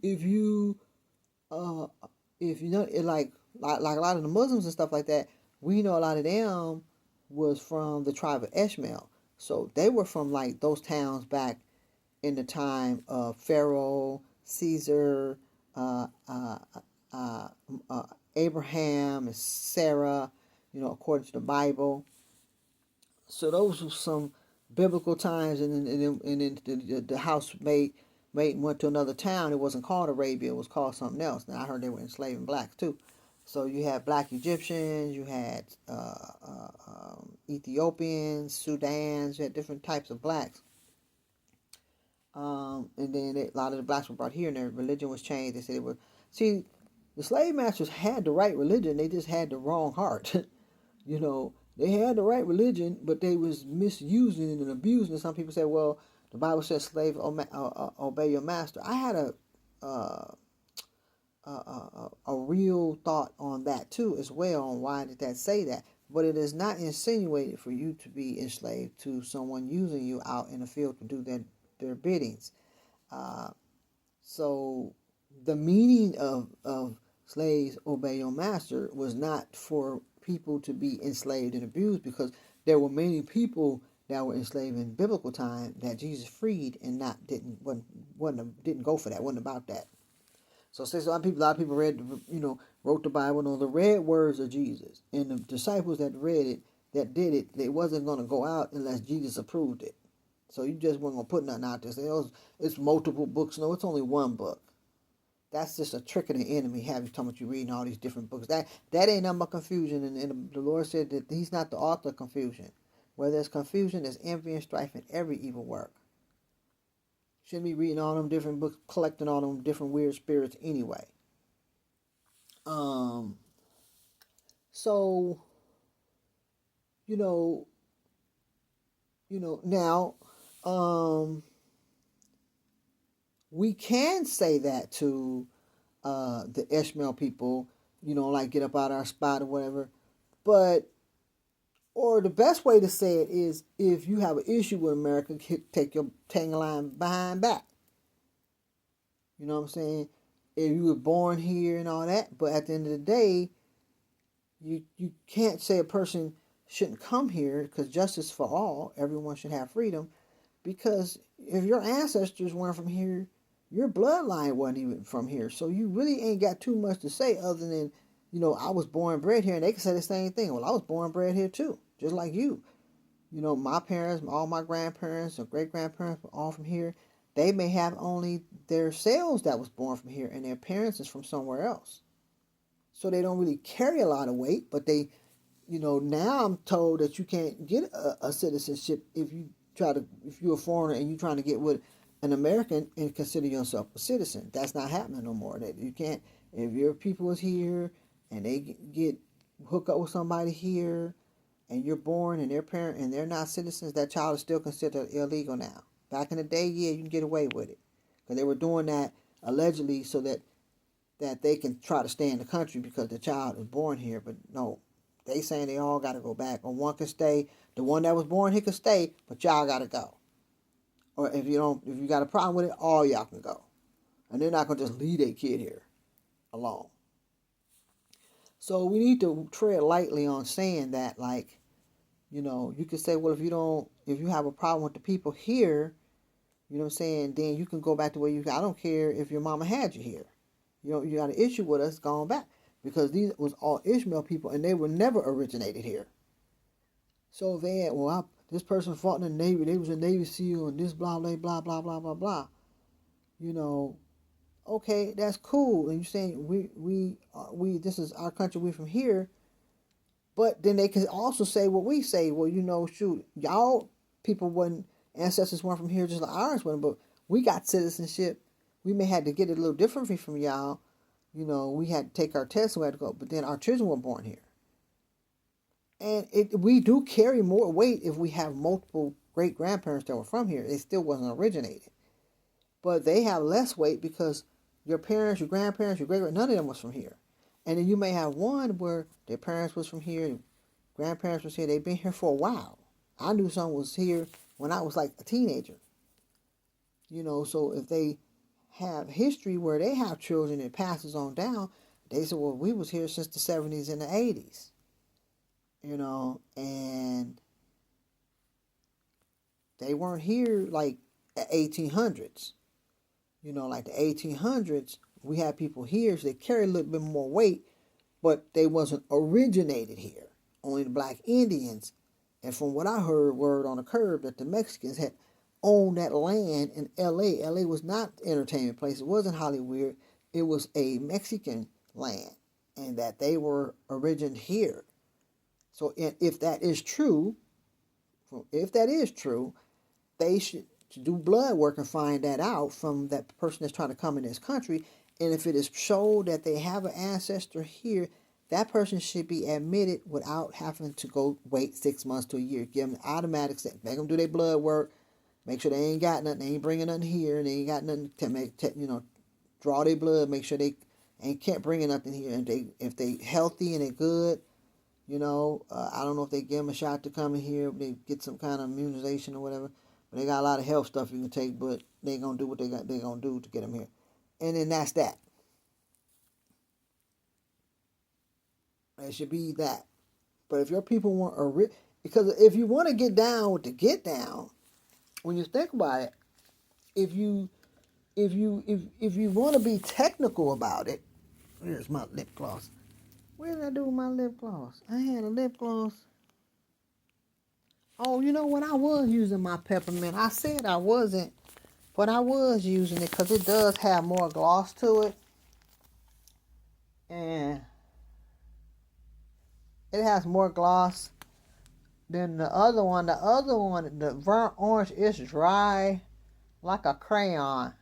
like a lot of the Muslims and stuff like that, we know a lot of them was from the tribe of Ishmael. So they were from like those towns back in the time of Pharaoh, Caesar, Abraham and Sarah, according to the Bible. So those were some biblical times, and then the housemaid went to another town. It wasn't called Arabia; it was called something else. Now I heard they were enslaving blacks too. So you had black Egyptians, you had Ethiopians, Sudans, you had different types of blacks. And then a lot of the blacks were brought here, and their religion was changed. They said it was, see, the slave masters had the right religion, they just had the wrong heart. They had the right religion, but they was misusing it and abusing it. Some people say, well, the Bible says, slave, obey your master. I had a real thought on that too as well, on why did that say that. but it is not insinuated for you to be enslaved to someone using you out in the field to do their biddings. Uh, so the meaning of slaves obey your master was not for people to be enslaved and abused, because there were many people that were enslaved in biblical time that Jesus freed and not didn't go for that, wasn't about that. So since a lot of people read, wrote the Bible, know the red words of Jesus, and the disciples that read it, that did it, they wasn't going to go out unless Jesus approved it. So you just weren't going to put nothing out there. Say, oh, it's multiple books. No, it's only one book. That's just a trick of the enemy. Have you talking about you reading all these different books? That ain't nothing but confusion. And the Lord said that He's not the author of confusion. Where there's confusion, there's envy and strife in every evil work. Shouldn't be reading all them different books, collecting all them different weird spirits anyway. So now, we can say that to the Ishmael people, like get up out of our spot or whatever. Or the best way to say it is, if you have an issue with America, take your line behind back. You know what I'm saying? If you were born here and all that, but at the end of the day, you can't say a person shouldn't come here, because justice for all, everyone should have freedom. Because if your ancestors weren't from here, your bloodline wasn't even from here. So you really ain't got too much to say other than, I was born and bred here, and they can say the same thing. Well, I was born and bred here too, just like you. My parents, all my grandparents or great-grandparents were all from here. They may have only their selves that was born from here, and their parents is from somewhere else. So they don't really carry a lot of weight, but they, now I'm told that you can't get a citizenship if you're a foreigner and you're trying to get with an American and consider yourself a citizen. That's not happening no more. That you can't, if your people is here and they get hook up with somebody here, and you're born and their parent and they're not citizens, that child is still considered illegal now. Back in the day, yeah, you can get away with it, because they were doing that allegedly so that they can try to stay in the country because the child is born here. But no, they saying they all got to go back, or one can stay. The one that was born here can stay, but y'all got to go. Or if you got a problem with it, all y'all can go, and they're not gonna just leave their kid here alone. So we need to tread lightly on saying that, like, you could say, well, if you have a problem with the people here, you know what I'm saying, then you can go back to where I don't care if your mama had you here. You got an issue with us going back, because these was all Ishmael people, and they were never originated here. So they had, this person fought in the Navy, they was a Navy SEAL, and this blah, blah, blah, blah, blah, blah, blah. Okay, that's cool. And you're saying we this is our country, we from here. But then they can also say what we say. Well, shoot, y'all people ancestors weren't from here just like ours wasn't, but we got citizenship. We may have to get it a little differently from y'all. We had to take our tests and we had to go, but then our children were born here. And we do carry more weight if we have multiple great-grandparents that were from here. It still wasn't originated. But they have less weight because your parents, your grandparents, your none of them was from here. And then you may have one where their parents was from here, grandparents was here, they've been here for a while. I knew someone was here when I was like a teenager. So if they have history where they have children, it passes on down, they say, well, we was here since the 70s and the 80s. And they weren't here like at 1800s. Like the 1800s, we had people here, so they carry a little bit more weight, but they wasn't originated here. Only the black Indians, and from what I heard, word on the curb, that the Mexicans had owned that land in L.A. L.A. was not an entertainment place. It wasn't Hollywood. It was a Mexican land, and that they were originated here. So if that is true, they should do blood work and find that out from that person that's trying to come in this country. And if it is shown that they have an ancestor here, that person should be admitted without having to go wait 6 months to a year. Give them automatic, make them do their blood work, make sure they ain't got nothing, they ain't bringing nothing here, and they ain't got nothing to draw their blood, make sure they can't bring nothing here. And if they healthy and they good, I don't know if they give them a shot to come in here, if they get some kind of immunization or whatever. But they got a lot of health stuff you can take, but they gonna do what they gonna do to get them here, and then that's that. It should be that. But if your people want because if you want to get down with the get down, when you think about it, if you if you want to be technical about it, here's my lip gloss. What did I do with my lip gloss? I had a lip gloss. Oh, you know what? I was using my peppermint. I said I wasn't, but I was using it because it does have more gloss to it. And it has more gloss than the other one. The other one, the burnt orange, is dry like a crayon.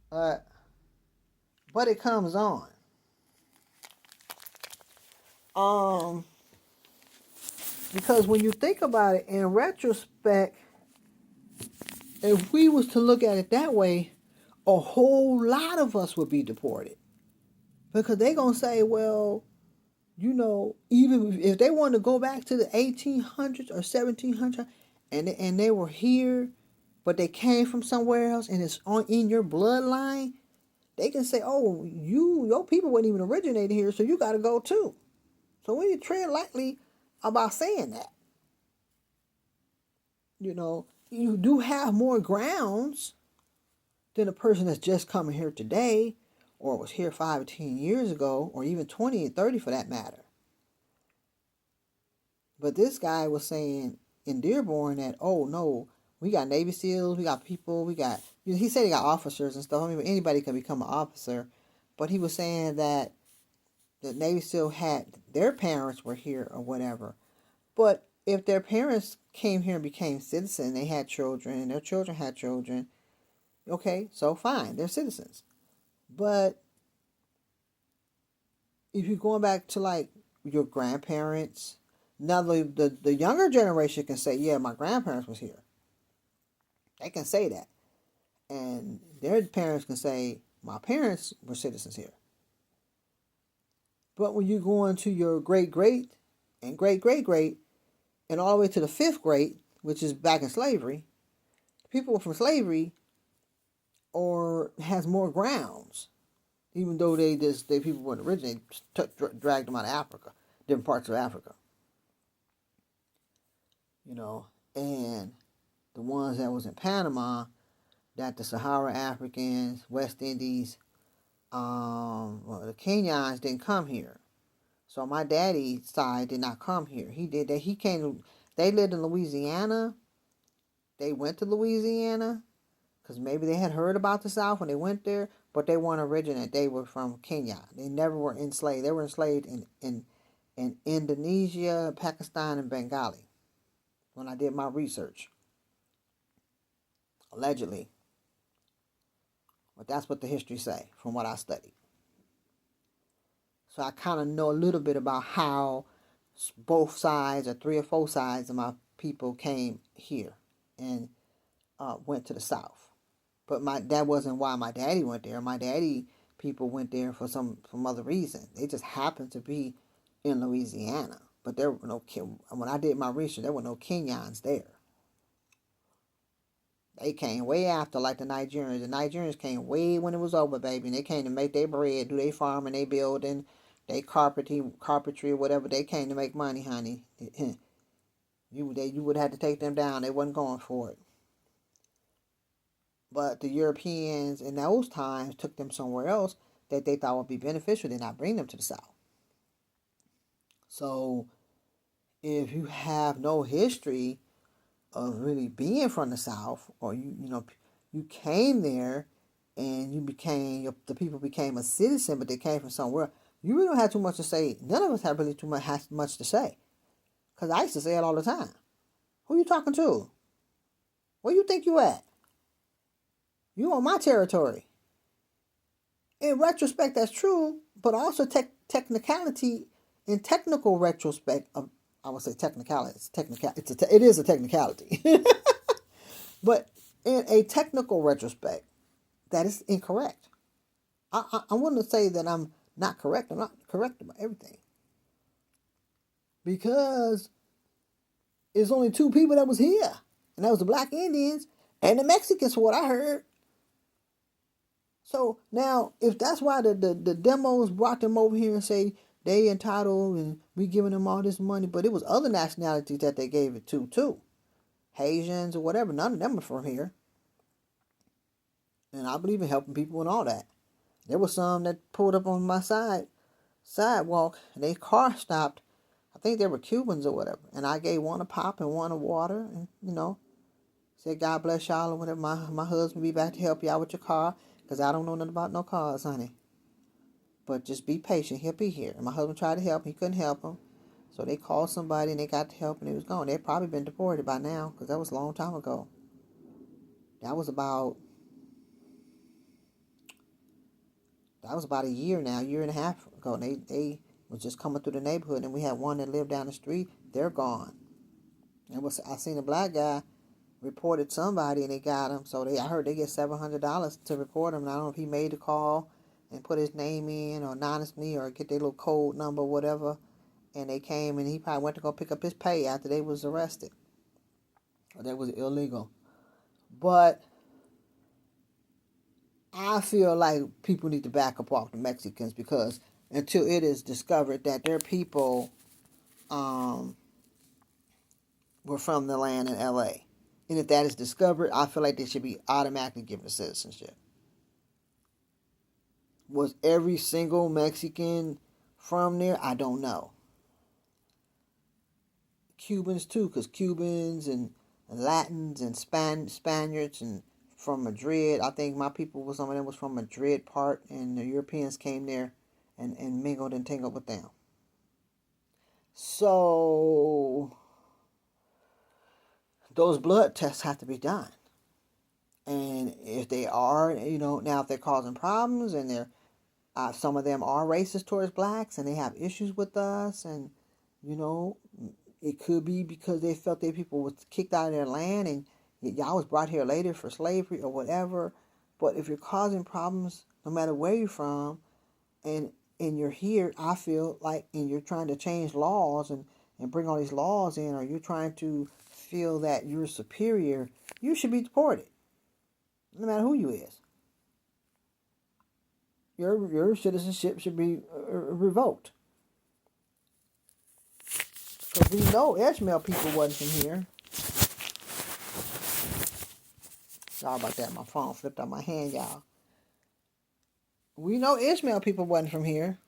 But it comes on. Because when you think about it in retrospect, if we was to look at it that way, a whole lot of us would be deported. Because they gonna say, well, even if they want to go back to the 1800s or 1700s, and they were here, but they came from somewhere else, and it's in your bloodline, they can say, oh, your people weren't even originated here, so you got to go too. So we need to tread lightly about saying that. You do have more grounds than a person that's just coming here today, or was here 5 or 10 years ago, or even 20 and 30 for that matter. But this guy was saying in Dearborn that, oh no, we got Navy SEALs, we got people, he said he got officers and stuff. I mean, anybody can become an officer. But he was saying that the Navy SEAL had, their parents were here or whatever. But if their parents came here and became citizens, they had children, and their children had children, okay, so fine, they're citizens. But if you're going back to like your grandparents, now the younger generation can say, yeah, my grandparents was here. They can say that. And their parents can say, my parents were citizens here. But when you go into your great-great and great-great-great and all the way to the 5th grade, which is back in slavery, people from slavery has more grounds, even though they people weren't originated, dragged them out of Africa, different parts of Africa. And the ones that was in Panama, that the Sahara Africans, West Indies, the Kenyans didn't come here. So my daddy's side did not come here. He did that. They lived in Louisiana. They went to Louisiana because maybe they had heard about the South when they went there, but they weren't originated. They were from Kenya. They never were enslaved. They were enslaved in Indonesia, Pakistan, and Bengali when I did my research. Allegedly. But that's what the history say from what I studied. So I kind of know a little bit about how both sides or 3 or 4 sides of my people came here and went to the South. But that wasn't why my daddy went there. My daddy people went there for some other reason. They just happened to be in Louisiana. But there were when I did my research, there were no Kenyans there. They came way after, like the Nigerians. The Nigerians came way when it was over, baby. And they came to make their bread, do their farming, they building, they carpentry or whatever. They came to make money, honey. You would have to take them down. They wasn't going for it. But the Europeans in those times took them somewhere else that they thought would be beneficial. Did not bring them to the South. So if you have no history of really being from the South, or you came there and the people became a citizen, but they came from somewhere, you really don't have too much to say. None of us have really much to say, because I used to say it all the time. Who you talking to? Where you think you at? You on my territory. In retrospect, that's true, but also technicality. In technical retrospect, I would say technicality. It is a technicality. But in a technical retrospect, that is incorrect. I want to say that I'm not correct. I'm not correct about everything. because it's only two people that was here, and that was the Black Indians and the Mexicans, for what I heard. So now, if that's why the demos brought them over here and say they entitled and we giving them all this money, but it was other nationalities that they gave it to too, Haitians or whatever. None of them are from here, and I believe in helping people and all that. There was some that pulled up on my sidewalk and their car stopped. I think they were Cubans or whatever, and I gave one a pop and one a water, and said God bless y'all or whatever. My husband be back to help y'all with your car, because I don't know nothing about no cars, honey. But just be patient. He'll be here. And my husband tried to help him. He couldn't help him. So they called somebody and they got the help and he was gone. They'd probably been deported by now, because that was a long time ago. That was about a year now, year and a half ago. And they was just coming through the neighborhood, and we had one that lived down the street. They're gone. I seen a black guy reported somebody and they got him. So I heard they get $700 to report him. And I don't know if he made the call and put his name in or anonymously or get their little code number or whatever. And they came and he probably went to go pick up his pay after they was arrested. Or that was illegal. But I feel like people need to back up off the Mexicans, because until it is discovered that their people were from the land in L.A., and if that is discovered, I feel like they should be automatically given citizenship. Was every single Mexican from there? I don't know. Cubans too, because Cubans and Latins and Spaniards and from Madrid. I think my people, some of them was from Madrid part, and the Europeans came there and mingled and tangled with them. So those blood tests have to be done. And if they are, now if they're causing problems and they're, some of them are racist towards blacks and they have issues with us, and, it could be because they felt their people was kicked out of their land and y'all was brought here later for slavery or whatever. But if you're causing problems, no matter where you're from, and you're here, I feel like, and you're trying to change laws and bring all these laws in, or you're trying to feel that you're superior, you should be deported. No matter who you is. Your citizenship should be revoked. Because we know Ishmael people wasn't from here. Sorry about that. My phone flipped out my hand, y'all. We know Ishmael people wasn't from here.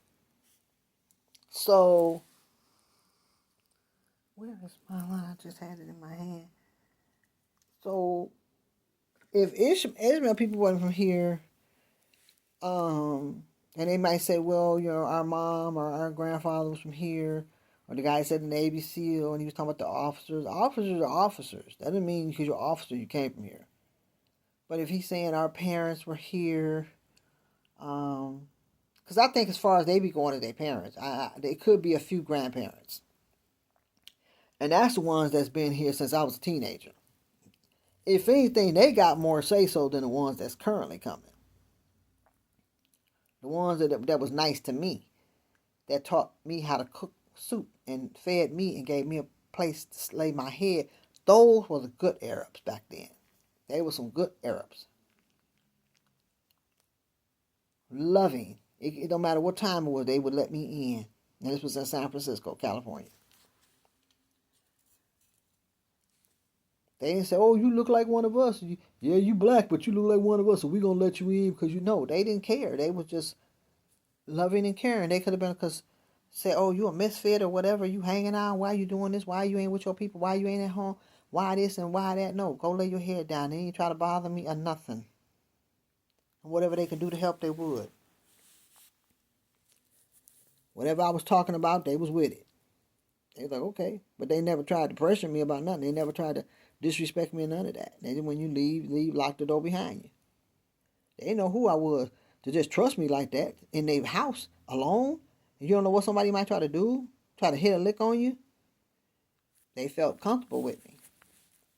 So, where is my line? I just had it in my hand. So, if Ishmael people wasn't from here, and they might say, well, our mom or our grandfather was from here, or the guy said in the Navy SEAL, and he was talking about the officers. Officers are officers. That doesn't mean because you're an officer you came from here. But if he's saying our parents were here, because I think as far as they be going to their parents, they could be a few grandparents. And that's the ones that's been here since I was a teenager. If anything, they got more say-so than the ones that's currently coming. The ones that was nice to me, that taught me how to cook soup and fed me and gave me a place to lay my head, those were the good Arabs back then. They were some good Arabs. Loving. It don't matter what time it was, they would let me in. And this was in San Francisco, California. They didn't say, oh, you look like one of us. Yeah, you black, but you look like one of us, so we're going to let you in because they didn't care. They was just loving and caring. They could have been say, oh, you a misfit or whatever. You hanging out. Why you doing this? Why you ain't with your people? Why you ain't at home? Why this and why that? No, go lay your head down. They ain't try to bother me or nothing. And whatever they could do to help, they would. Whatever I was talking about, they was with it. They was like, okay. But they never tried to pressure me about nothing. They never tried to disrespect me or none of that. Then when you leave, lock the door behind you. They didn't know who I was to just trust me like that in their house alone. And you don't know what somebody might try to do, try to hit a lick on you. They felt comfortable with me.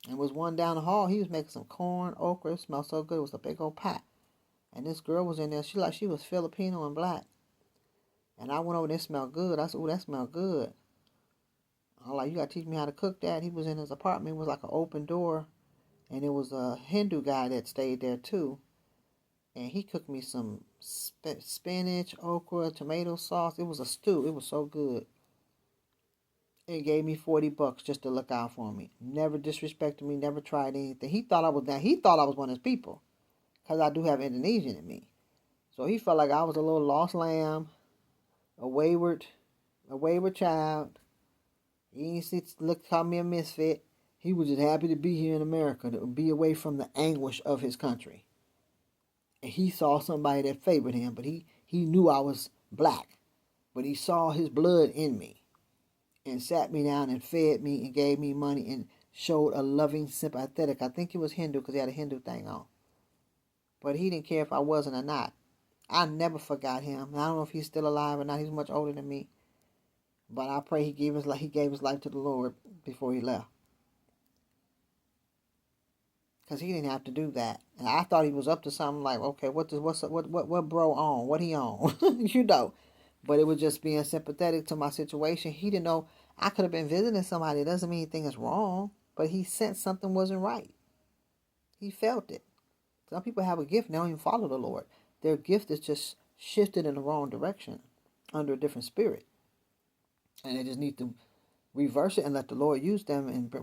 And was one down the hall. He was making some corn, okra. It smelled so good. It was a big old pot. And this girl was in there. She was Filipino and black. And I went over there, it smelled good. I said, oh, that smelled good. I'm like, you gotta teach me how to cook that. He was in his apartment. It was like an open door. And it was a Hindu guy that stayed there too. And he cooked me some spinach, okra, tomato sauce. It was a stew. It was so good. And gave me $40 just to look out for me. Never disrespected me. Never tried anything. He thought I was that. He thought I was one of his people, cause I do have Indonesian in me. So he felt like I was a little lost lamb, a wayward child. He didn't see, call me a misfit. He was just happy to be here in America, to be away from the anguish of his country. And he saw somebody that favored him, but he knew I was black. But he saw his blood in me and sat me down and fed me and gave me money and showed a loving, sympathetic. I think he was Hindu because he had a Hindu thing on. But he didn't care if I wasn't or not. I never forgot him. I don't know if he's still alive or not. He's much older than me. But I pray he gave his life to the Lord before he left. Because he didn't have to do that. And I thought he was up to something like, okay, what bro on? What he on? You know. But it was just being sympathetic to my situation. He didn't know I could have been visiting somebody. It doesn't mean anything is wrong. But he sensed something wasn't right. He felt it. Some people have a gift and they don't even follow the Lord. Their gift is just shifted in the wrong direction under a different spirit. And they just need to reverse it and let the Lord use them and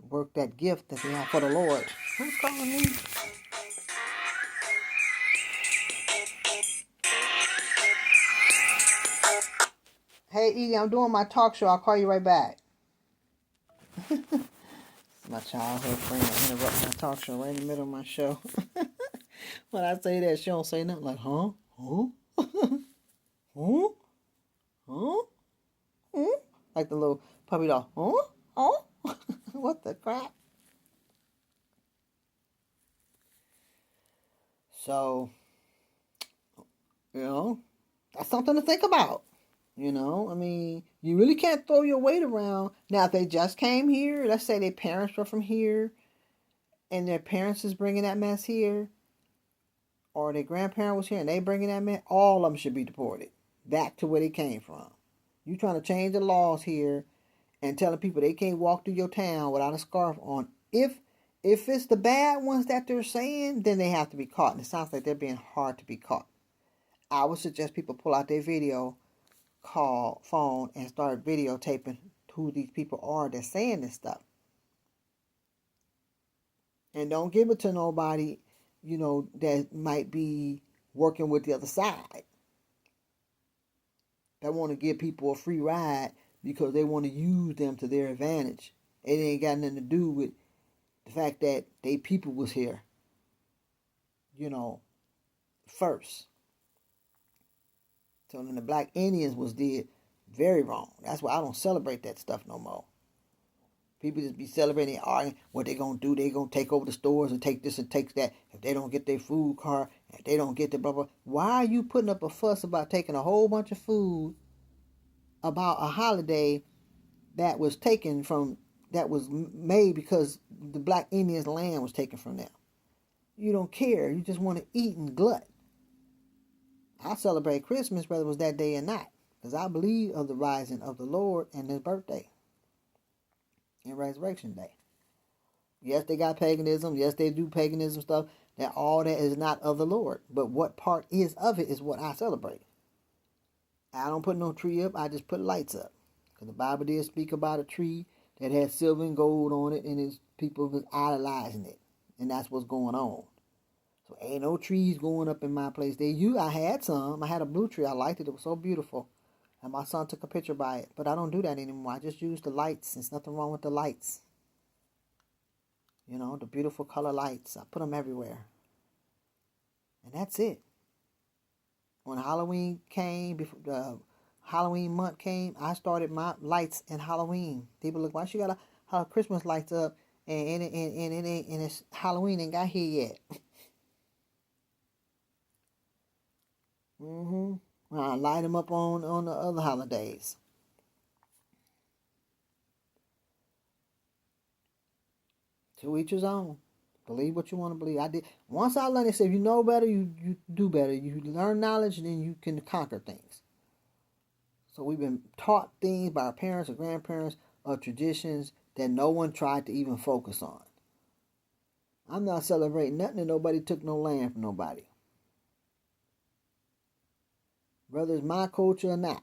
work that gift that they have for the Lord. Who's calling me? Hey, Edie, I'm doing my talk show. I'll call you right back. My childhood friend interrupted my talk show right in the middle of my show. When I say that, she don't say nothing like, huh? Huh? Huh? Huh? Huh? Like the little puppy dog. Huh? Huh? What the crap? So, that's something to think about. I mean, you really can't throw your weight around. Now, if they just came here, let's say their parents were from here, and their parents is bringing that mess here, or their grandparent was here and they bringing that mess, all of them should be deported back to where they came from. You trying to change the laws here and telling people they can't walk through your town without a scarf on. If it's the bad ones that they're saying, then they have to be caught. And it sounds like they're being hard to be caught. I would suggest people pull out their video phone and start videotaping who these people are that's saying this stuff. And don't give it to nobody, that might be working with the other side. That want to give people a free ride because they want to use them to their advantage. It ain't got nothing to do with the fact that they people was here, first. So then the black Indians was did very wrong. That's why I don't celebrate that stuff no more. People just be celebrating, arguing what they gonna do. They gonna take over the stores and take this and take that. If they don't get their food card, if they don't get the blah blah. Why are you putting up a fuss about taking a whole bunch of food about a holiday that was made because the black Indians' land was taken from them? You don't care. You just want to eat and glut. I celebrate Christmas whether it was that day or not, because I believe of the rising of the Lord and His birthday and Resurrection Day. Yes, they got paganism. Yes, they do paganism stuff. That all that is not of the Lord. But what part is of it is what I celebrate. I don't put no tree up. I just put lights up. Because the Bible did speak about a tree that had silver and gold on it, and his people was idolizing it. And that's what's going on. So ain't no trees going up in my place. I had some. I had a blue tree. I liked it. It was so beautiful. And my son took a picture by it. But I don't do that anymore. I just use the lights. There's nothing wrong with the lights. The beautiful color lights. I put them everywhere. And that's it. When Halloween came, before the Halloween month came, I started my lights in Halloween. People look, why she got a Christmas lights up and it's Halloween ain't got here yet. I light them up on the other holidays. To each his own. Believe what you want to believe. I did. Once I learned, they said, if you know better, you do better. You learn knowledge, and then you can conquer things. So we've been taught things by our parents or grandparents of traditions that no one tried to even focus on. I'm not celebrating nothing that nobody took no land from nobody. Whether it's my culture or not.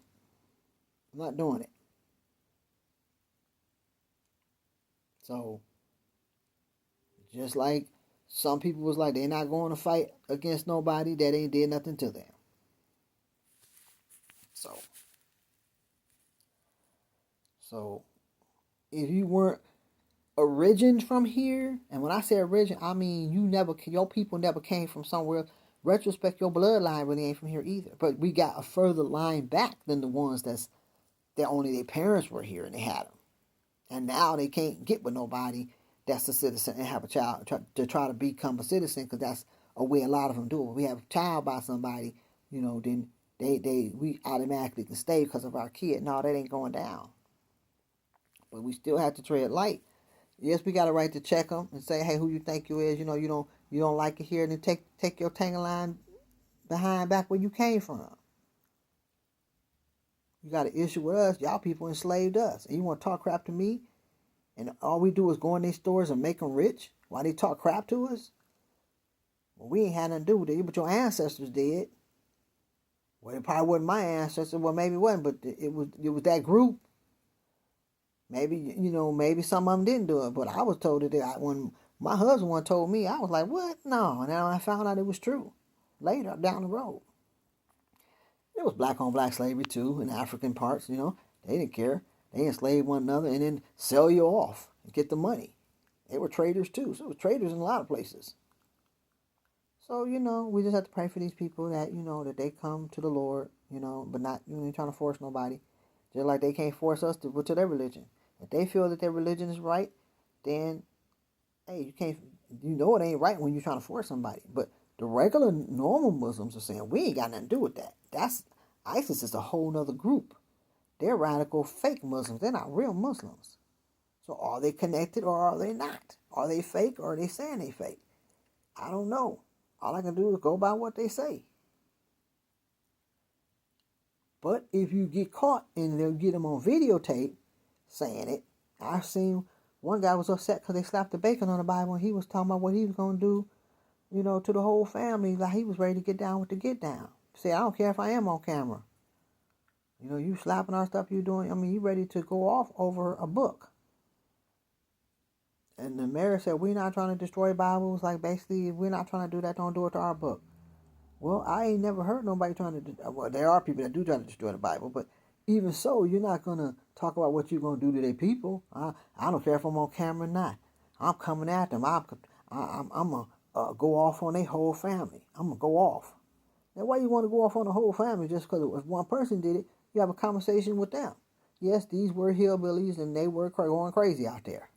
I'm not doing it. So, just like some people was like, they're not going to fight against nobody that ain't did nothing to them. So if you weren't origin from here, and when I say origin, I mean your people never came from somewhere. Retrospect, your bloodline really ain't from here either. But we got a further line back than the ones that only their parents were here and they had them, and now they can't get with nobody that's a citizen and have a child to try to become a citizen, because that's a way a lot of them do it. When we have a child by somebody, then we automatically can stay because of our kid. No, that ain't going down. But we still have to tread light. Yes, we got a right to check them and say, hey, who you think you is? You don't like it here, and then take your tangerine behind back where you came from. You got an issue with us. Y'all people enslaved us, and you want to talk crap to me? And all we do is go in these stores and make them rich while they talk crap to us? Well, we ain't had nothing to do with it, but your ancestors did. Well, it probably wasn't my ancestors. Well, maybe it wasn't, but it was that group. Maybe, maybe some of them didn't do it, but I was told that when my husband told me, I was like, what? No. And then I found out it was true later down the road. There was black on black slavery too in African parts, They didn't care. They enslaved one another and then sell you off and get the money. They were traders too. So it was traders in a lot of places. So, we just have to pray for these people that, that they come to the Lord, but not, trying to force nobody. Just like they can't force us to their religion. If they feel that their religion is right, then, hey, you can't, it ain't right when you're trying to force somebody. But the regular, normal Muslims are saying, we ain't got nothing to do with that. ISIS is a whole nother group. They're radical fake Muslims. They're not real Muslims. So are they connected or are they not? Are they fake or are they saying they fake? I don't know. All I can do is go by what they say. But if you get caught and they'll get them on videotape saying it, I've seen one guy was upset because they slapped the bacon on the Bible and he was talking about what he was going to do, to the whole family. Like he was ready to get down with the get down. Say, I don't care if I am on camera. You slapping our stuff you doing. I mean, you ready to go off over a book. And the mayor said, we're not trying to destroy Bibles. Like, basically, if we're not trying to do that, don't do it to our book. Well, I ain't never heard nobody trying to do. Well, there are people that do try to destroy the Bible, but even so, you're not going to talk about what you're going to do to their people. I don't care if I'm on camera or not. I'm coming at them. I'm going to go off on their whole family. I'm going to go off. Now, why you want to go off on the whole family just because if one person did it, you have a conversation with them. Yes, these were hillbillies, and they were going crazy out there.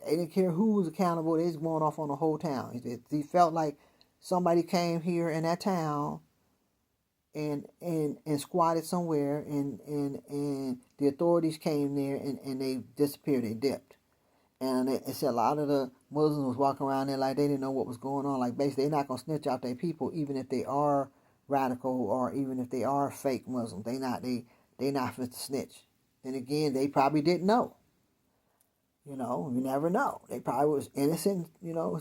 They didn't care who was accountable. They was going off on the whole town. He felt like somebody came here in that town and squatted somewhere, and the authorities came there and they disappeared. They dipped. And it said a lot of the Muslims was walking around there like they didn't know what was going on. Like, basically, they're not going to snitch out their people, even if they are radical or even if they are fake Muslims. They not fit to snitch. Then again, they probably didn't know. You never know. They probably was innocent,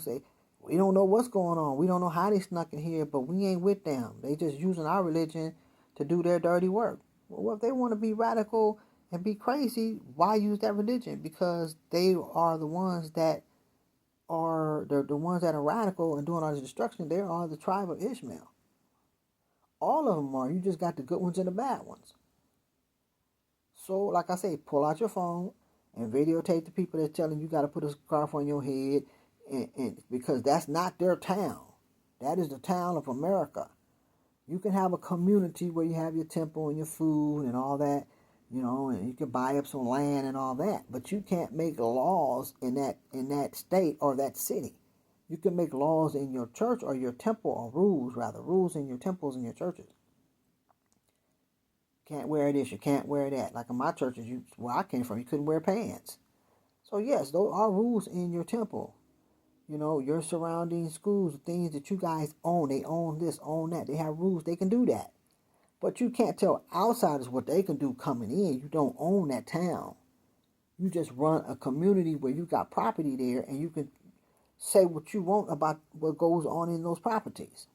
say, we don't know what's going on. We don't know how they snuck in here, but we ain't with them. They just using our religion to do their dirty work. Well, if they want to be radical and be crazy, why use that religion? Because they are the ones that are the ones that are radical and doing all this destruction. They are the tribe of Ishmael. All of them are. You just got the good ones and the bad ones. So, like I say, pull out your phone and videotape the people that's telling you got to put a scarf on your head, and because that's not their town. That is the town of America. You can have a community where you have your temple and your food and all that, and you can buy up some land and all that, but you can't make laws in that state or that city. You can make laws in your church or your temple, or rules in your temples and your churches. Can't wear this, you can't wear that. Like in my churches, where I came from, you couldn't wear pants. So yes, those are rules in your temple. Your surrounding schools, things that you guys own. They own this, own that. They have rules. They can do that. But you can't tell outsiders what they can do coming in. You don't own that town. You just run a community where you got property there, and you can say what you want about what goes on in those properties.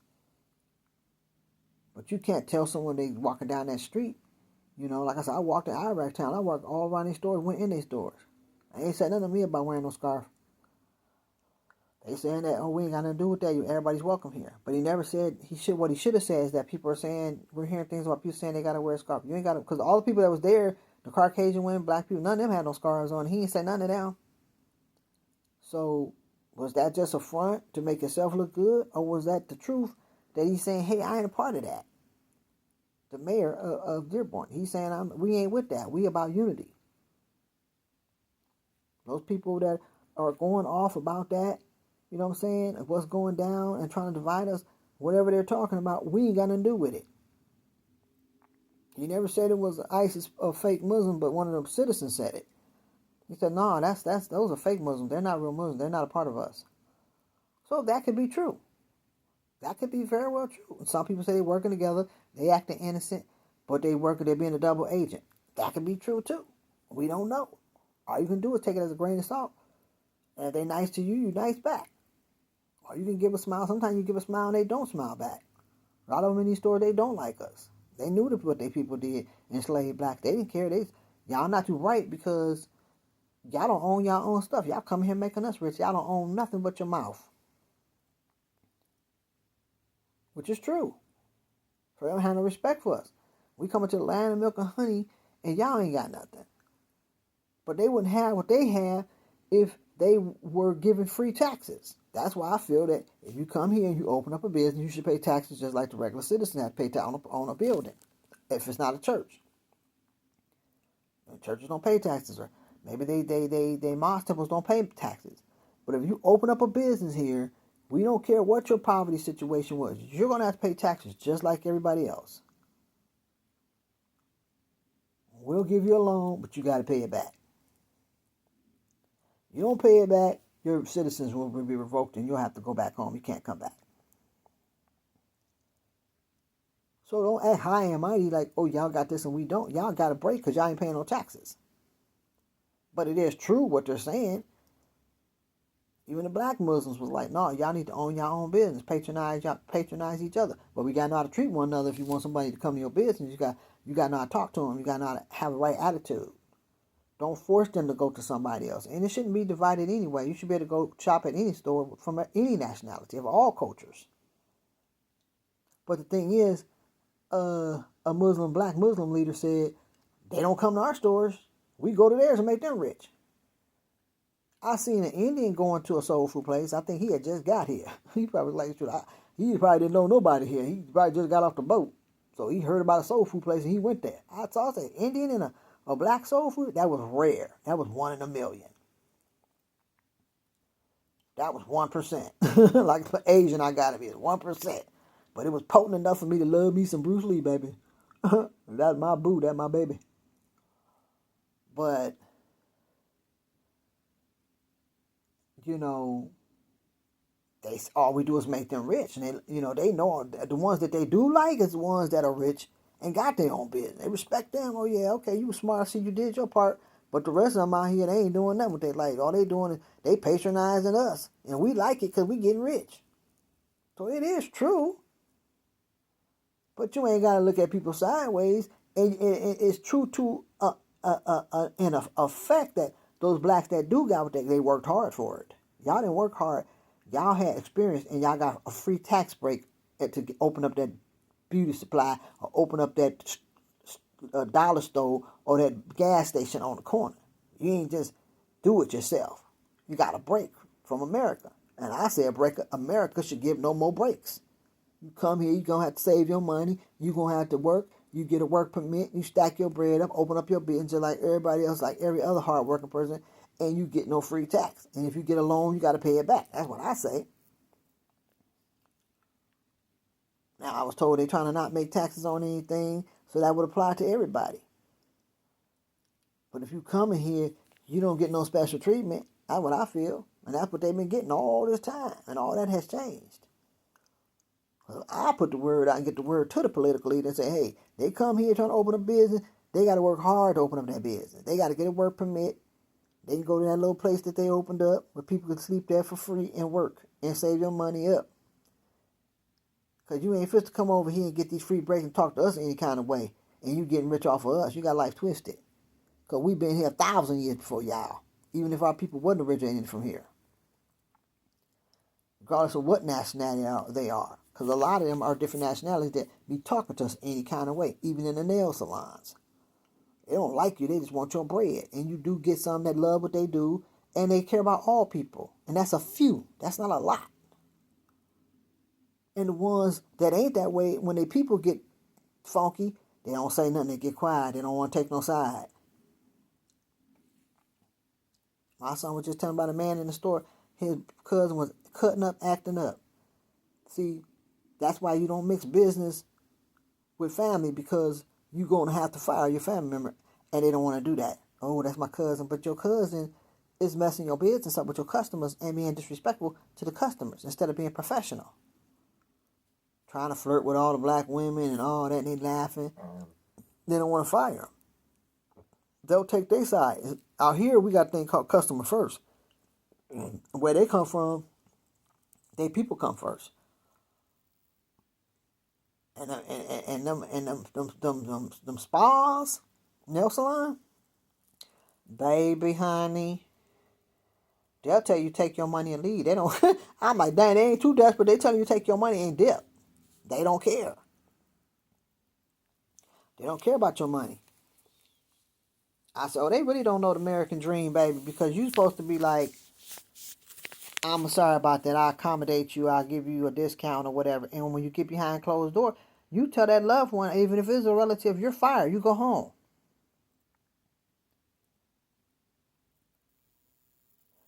But you can't tell someone they walking down that street. You know, like I said, I walked in Iraq town. I walked all around these stores, went in these stores. They ain't said nothing to me about wearing no scarf. They saying that, oh, we ain't got nothing to do with that. Everybody's welcome here. But he never said, what he should have said is that people are saying, we're hearing things about people saying they got to wear a scarf. You ain't got to, because all the people that was there, the Caucasian women, black people, none of them had no scarves on. He ain't said none of them. So, was that just a front to make himself look good? Or was that the truth that he's saying, hey, I ain't a part of that? The mayor of Dearborn, he's saying, we ain't with that. We about unity. Those people that are going off about that, you know what I'm saying, what's going down and trying to divide us, whatever they're talking about, we ain't got nothing to do with it. He never said it was ISIS a fake Muslim, but one of the citizens said it. He said, no, those are fake Muslims. They're not real Muslims. They're not a part of us. So that could be true. That could be very well true. And some people say they're working together, they acting innocent, but they're being a double agent. That could be true too. We don't know. All you can do is take it as a grain of salt. And if they're nice to you, you're nice back. Or you can give a smile. Sometimes you give a smile and they don't smile back. A lot of them in these stores, they don't like us. They knew what they people did, enslaved blacks. They didn't care. Y'all not too right because y'all don't own y'all own stuff. Y'all come here making us rich. Y'all don't own nothing but your mouth. Which is true. So they don't have no respect for us. We come into the land of milk and honey and y'all ain't got nothing. But they wouldn't have what they have if they were given free taxes. That's why I feel that if you come here and you open up a business, you should pay taxes just like the regular citizen has to pay tax on a building, if it's not a church. And churches don't pay taxes, or maybe they mosque temples don't pay taxes. But if you open up a business here, we don't care what your poverty situation was. You're going to have to pay taxes just like everybody else. We'll give you a loan, but you got to pay it back. You don't pay it back, your citizens will be revoked and you'll have to go back home. You can't come back. So don't act high and mighty like, oh, y'all got this and we don't. Y'all got a break because y'all ain't paying no taxes. But it is true what they're saying. Even the black Muslims was like, no, y'all need to own your own business, patronize each other. But we got to know how to treat one another. If you want somebody to come to your business, you got to know how to talk to them. You got to know how to have the right attitude. Don't force them to go to somebody else. And it shouldn't be divided anyway. You should be able to go shop at any store from any nationality, of all cultures. But the thing is, a black Muslim leader said, they don't come to our stores. We go to theirs and make them rich. I seen an Indian going to a soul food place. I think he had just got here. He probably he probably didn't know nobody here. He probably just got off the boat. So he heard about a soul food place and he went there. I saw an Indian in a black soul food. That was rare. That was 1 in a million. That was 1%. Like for Asian, I gotta be 1%. But it was potent enough for me to love me some Bruce Lee, baby. That's my boo. That's my baby. But, you know, all we do is make them rich. And they know the ones that they do like is the ones that are rich and got their own business. They respect them. Oh, yeah, okay, you were smart. I see you did your part. But the rest of them out here, they ain't doing nothing with their life. All they doing is they patronizing us. And we like it because we getting rich. So it is true. But you ain't got to look at people sideways. And it's true to an effect that those blacks that do got what they worked hard for it. Y'all didn't work hard. Y'all had experience and y'all got a free tax break to open up that beauty supply or open up that dollar store or that gas station on the corner. You ain't just do it yourself. You got a break from America. And I say America should give no more breaks. You come here, you're going to have to save your money. You're going to have to work. You get a work permit. You stack your bread up, open up your business just like everybody else, like every other hard-working person, and you get no free tax. And if you get a loan, you got to pay it back. That's what I say. Now, I was told they're trying to not make taxes on anything, so that would apply to everybody. But if you come in here, you don't get no special treatment. That's what I feel. And that's what they've been getting all this time. And all that has changed. I put the word out and get the word to the political leader and say, hey, they come here trying to open a business. They got to work hard to open up that business. They got to get a work permit. They can go to that little place that they opened up where people can sleep there for free and work and save your money up. Because you ain't fit to come over here and get these free breaks and talk to us any kind of way. And you getting rich off of us. You got life twisted. Because we've been here 1,000 years before y'all. Even if our people wasn't originated from here. Regardless of what nationality they are. Because a lot of them are different nationalities that be talking to us any kind of way. Even in the nail salons. They don't like you. They just want your bread. And you do get some that love what they do. And they care about all people. And that's a few. That's not a lot. And the ones that ain't that way, when they people get funky, they don't say nothing. They get quiet. They don't want to take no side. My son was just telling about a man in the store. His cousin was cutting up, acting up. See, that's why you don't mix business with family, because you're going to have to fire your family member. And they don't want to do that. Oh, that's my cousin. But your cousin is messing your business up with your customers and being disrespectful to the customers instead of being professional. Trying to flirt with all the black women and all that, and they laughing. They don't want to fire them. They'll take their side. Out here, we got a thing called customer first. Where they come from, they people come first. And them spas, nail salon, baby, honey, they'll tell you take your money and leave. They don't. I'm like, dang, they ain't too desperate. They tell you take your money and dip. They don't care. They don't care about your money. I said, oh, they really don't know the American dream, baby, because you're supposed to be like, I'm sorry about that. I'll accommodate you. I'll give you a discount or whatever. And when you get behind closed door, you tell that loved one, even if it's a relative, you're fired. You go home.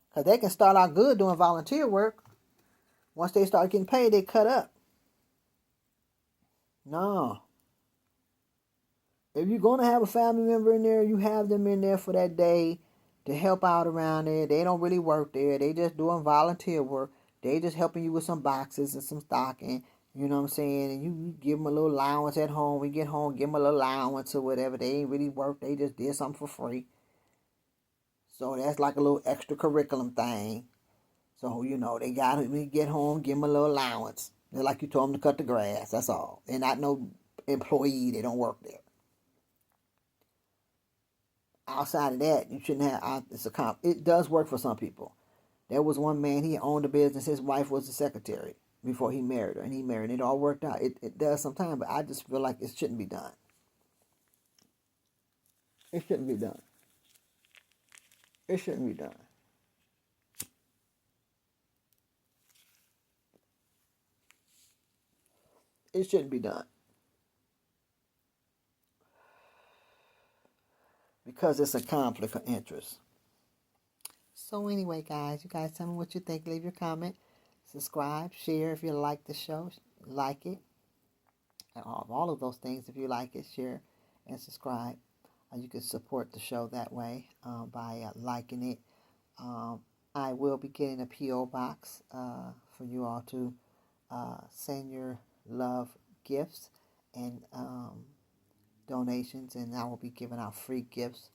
Because they can start out good doing volunteer work. Once they start getting paid, they cut up. No. If you're going to have a family member in there, you have them in there for that day to help out around there. They don't really work there. They just doing volunteer work. They just helping you with some boxes and some stocking. You know what I'm saying? And you give them a little allowance at home. When you get home, give them a little allowance or whatever. They ain't really work. They just did something for free. So that's like a little extra curriculum thing. So, you know, they got it. When you get home, give them a little allowance. They're like you told them to cut the grass. That's all. They're not no employee. They don't work there. Outside of that, you shouldn't have. It does work for some people. There was one man, he owned a business. His wife was the secretary before he married her, and he married. It all worked out. It does sometimes, but I just feel like it shouldn't be done. It shouldn't be done. It shouldn't be done. It shouldn't be done. Because it's a conflict of interest. So anyway, guys, you guys tell me what you think. Leave your comment. Subscribe, share if you like the show. Like it. All of those things. If you like it, share and subscribe. You can support the show that way by liking it. I will be getting a P.O. box for you all to send your love gifts and donations, and I will be giving out free gifts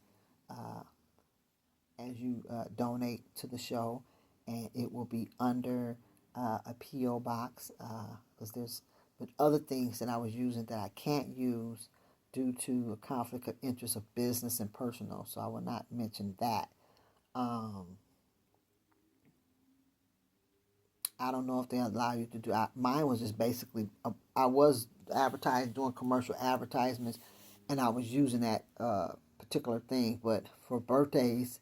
as you donate to the show, and it will be under a P.O. box because there's other things that I was using that I can't use due to a conflict of interest of business and personal, so I will not mention that. I don't know if they allow you to do. Mine was just basically I was advertising, doing commercial advertisements, and I was using that particular thing. But for birthdays,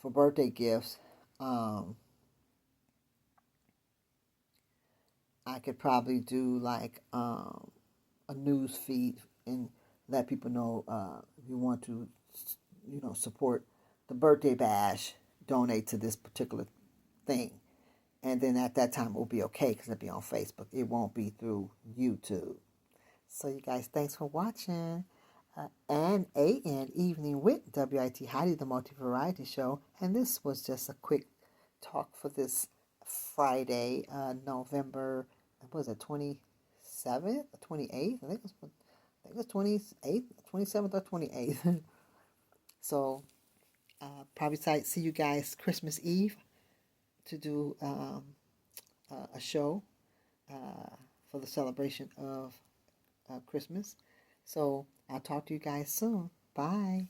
for birthday gifts, I could probably do like a news feed and let people know if you want to, support the birthday bash, donate to this particular thing. And then at that time, it will be okay because it'll be on Facebook. It won't be through YouTube. So you guys, thanks for watching. And Evening Wit, WIT Heidi, the multi-variety show. And this was just a quick talk for this Friday, November, what was it, 26th? 27th, 28th. I think it was 28th, 27th or 28th. So probably see you guys Christmas Eve to do a show for the celebration of Christmas. So I'll talk to you guys soon. Bye.